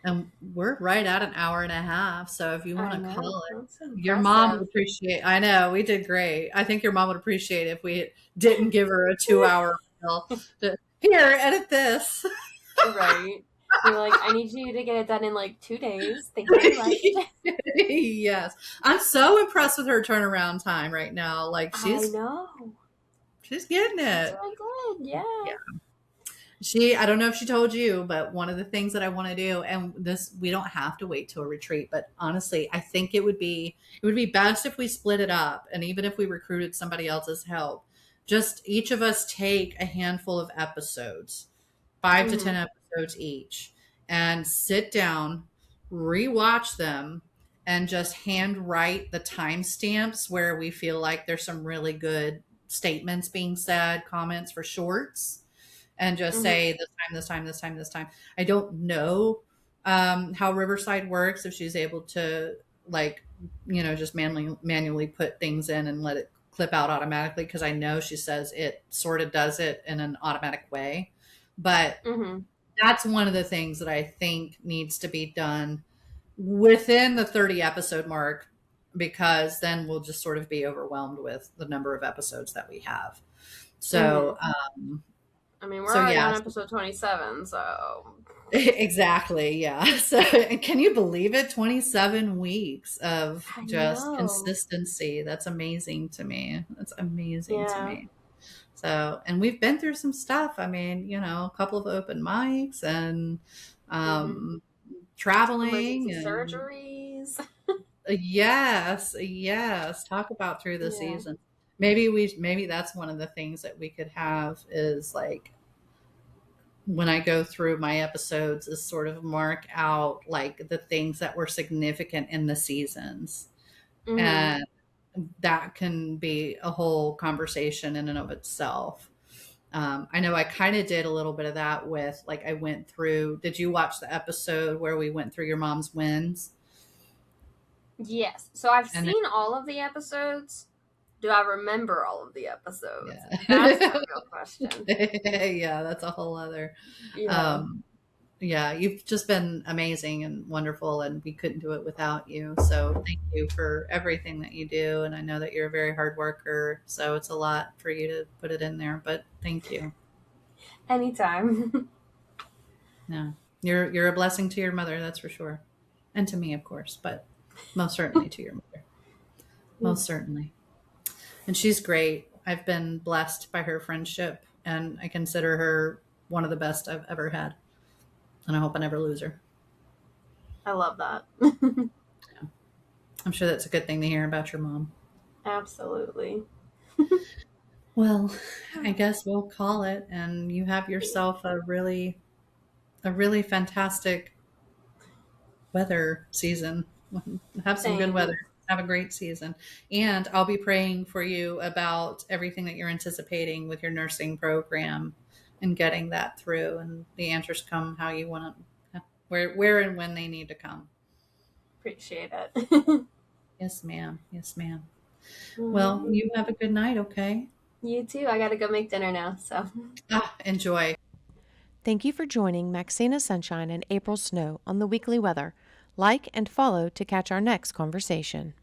And we're right at an hour and a half. So if you want to call it, That's your mom would impressive. appreciate. I know we did great. I think your mom would appreciate if we didn't give her a 2 hour bill. Here, edit this. Right. You're like, I need you to get it done in like 2 days. Thank you very much. Yes. I'm so impressed with her turnaround time right now. Like I know. she's getting It's it. really good. Yeah. I don't know if she told you, but one of the things that I want to do, and this, we don't have to wait till a retreat, but honestly, I think it would be best if we split it up. And even if we recruited somebody else's help, just each of us take a handful of episodes, 5 to 10 episodes each, and sit down, rewatch them, and just hand write the timestamps where we feel like there's some really good statements being said, comments for shorts, and just say this time, this time, this time, this time. I don't know how Riverside works, if she's able to just manually put things in and let it clip out automatically, because I know she says it sort of does it in an automatic way. But that's one of the things that I think needs to be done within the 30 episode mark, because then we'll just sort of be overwhelmed with the number of episodes that we have. So, I mean, we're already on episode 27, so. Exactly, yeah. So, can you believe it? 27 weeks of just consistency. That's amazing to me. That's amazing to me. So, and we've been through some stuff. I mean, a couple of open mics and traveling emergency and surgeries. Yes. Talk about through the season. Maybe that's one of the things that we could have is like, when I go through my episodes, is sort of mark out like the things that were significant in the seasons. And that can be a whole conversation in and of itself. I know I kind of did a little bit of that with, like, I went through, did you watch the episode where we went through your mom's wins? Yes. So I've seen all of the episodes. Do I remember all of the episodes? Yeah. That's the real question. Yeah, that's a whole other. Yeah, you've just been amazing and wonderful, and we couldn't do it without you. So thank you for everything that you do. And I know that you're a very hard worker, so it's a lot for you to put it in there, but thank you. Anytime. No, you're a blessing to your mother, that's for sure. And to me, of course, but most certainly to your mother. Most certainly. And she's great. I've been blessed by her friendship, and I consider her one of the best I've ever had. And I hope I never lose her. I love that. Yeah. I'm sure that's a good thing to hear about your mom. Absolutely. Well, I guess we'll call it, and you have yourself a really fantastic weather season. Have some good weather. Have a great season. And I'll be praying for you about everything that you're anticipating with your nursing program and getting that through, and the answers come how you want to, where and when they need to come. Appreciate it. Yes, ma'am. Yes, ma'am. Well, you have a good night, okay? You too. I got to go make dinner now, so. Enjoy. Thank you for joining Maxina Sunshine and April Snow on the Weekly Weather. Like and follow to catch our next conversation.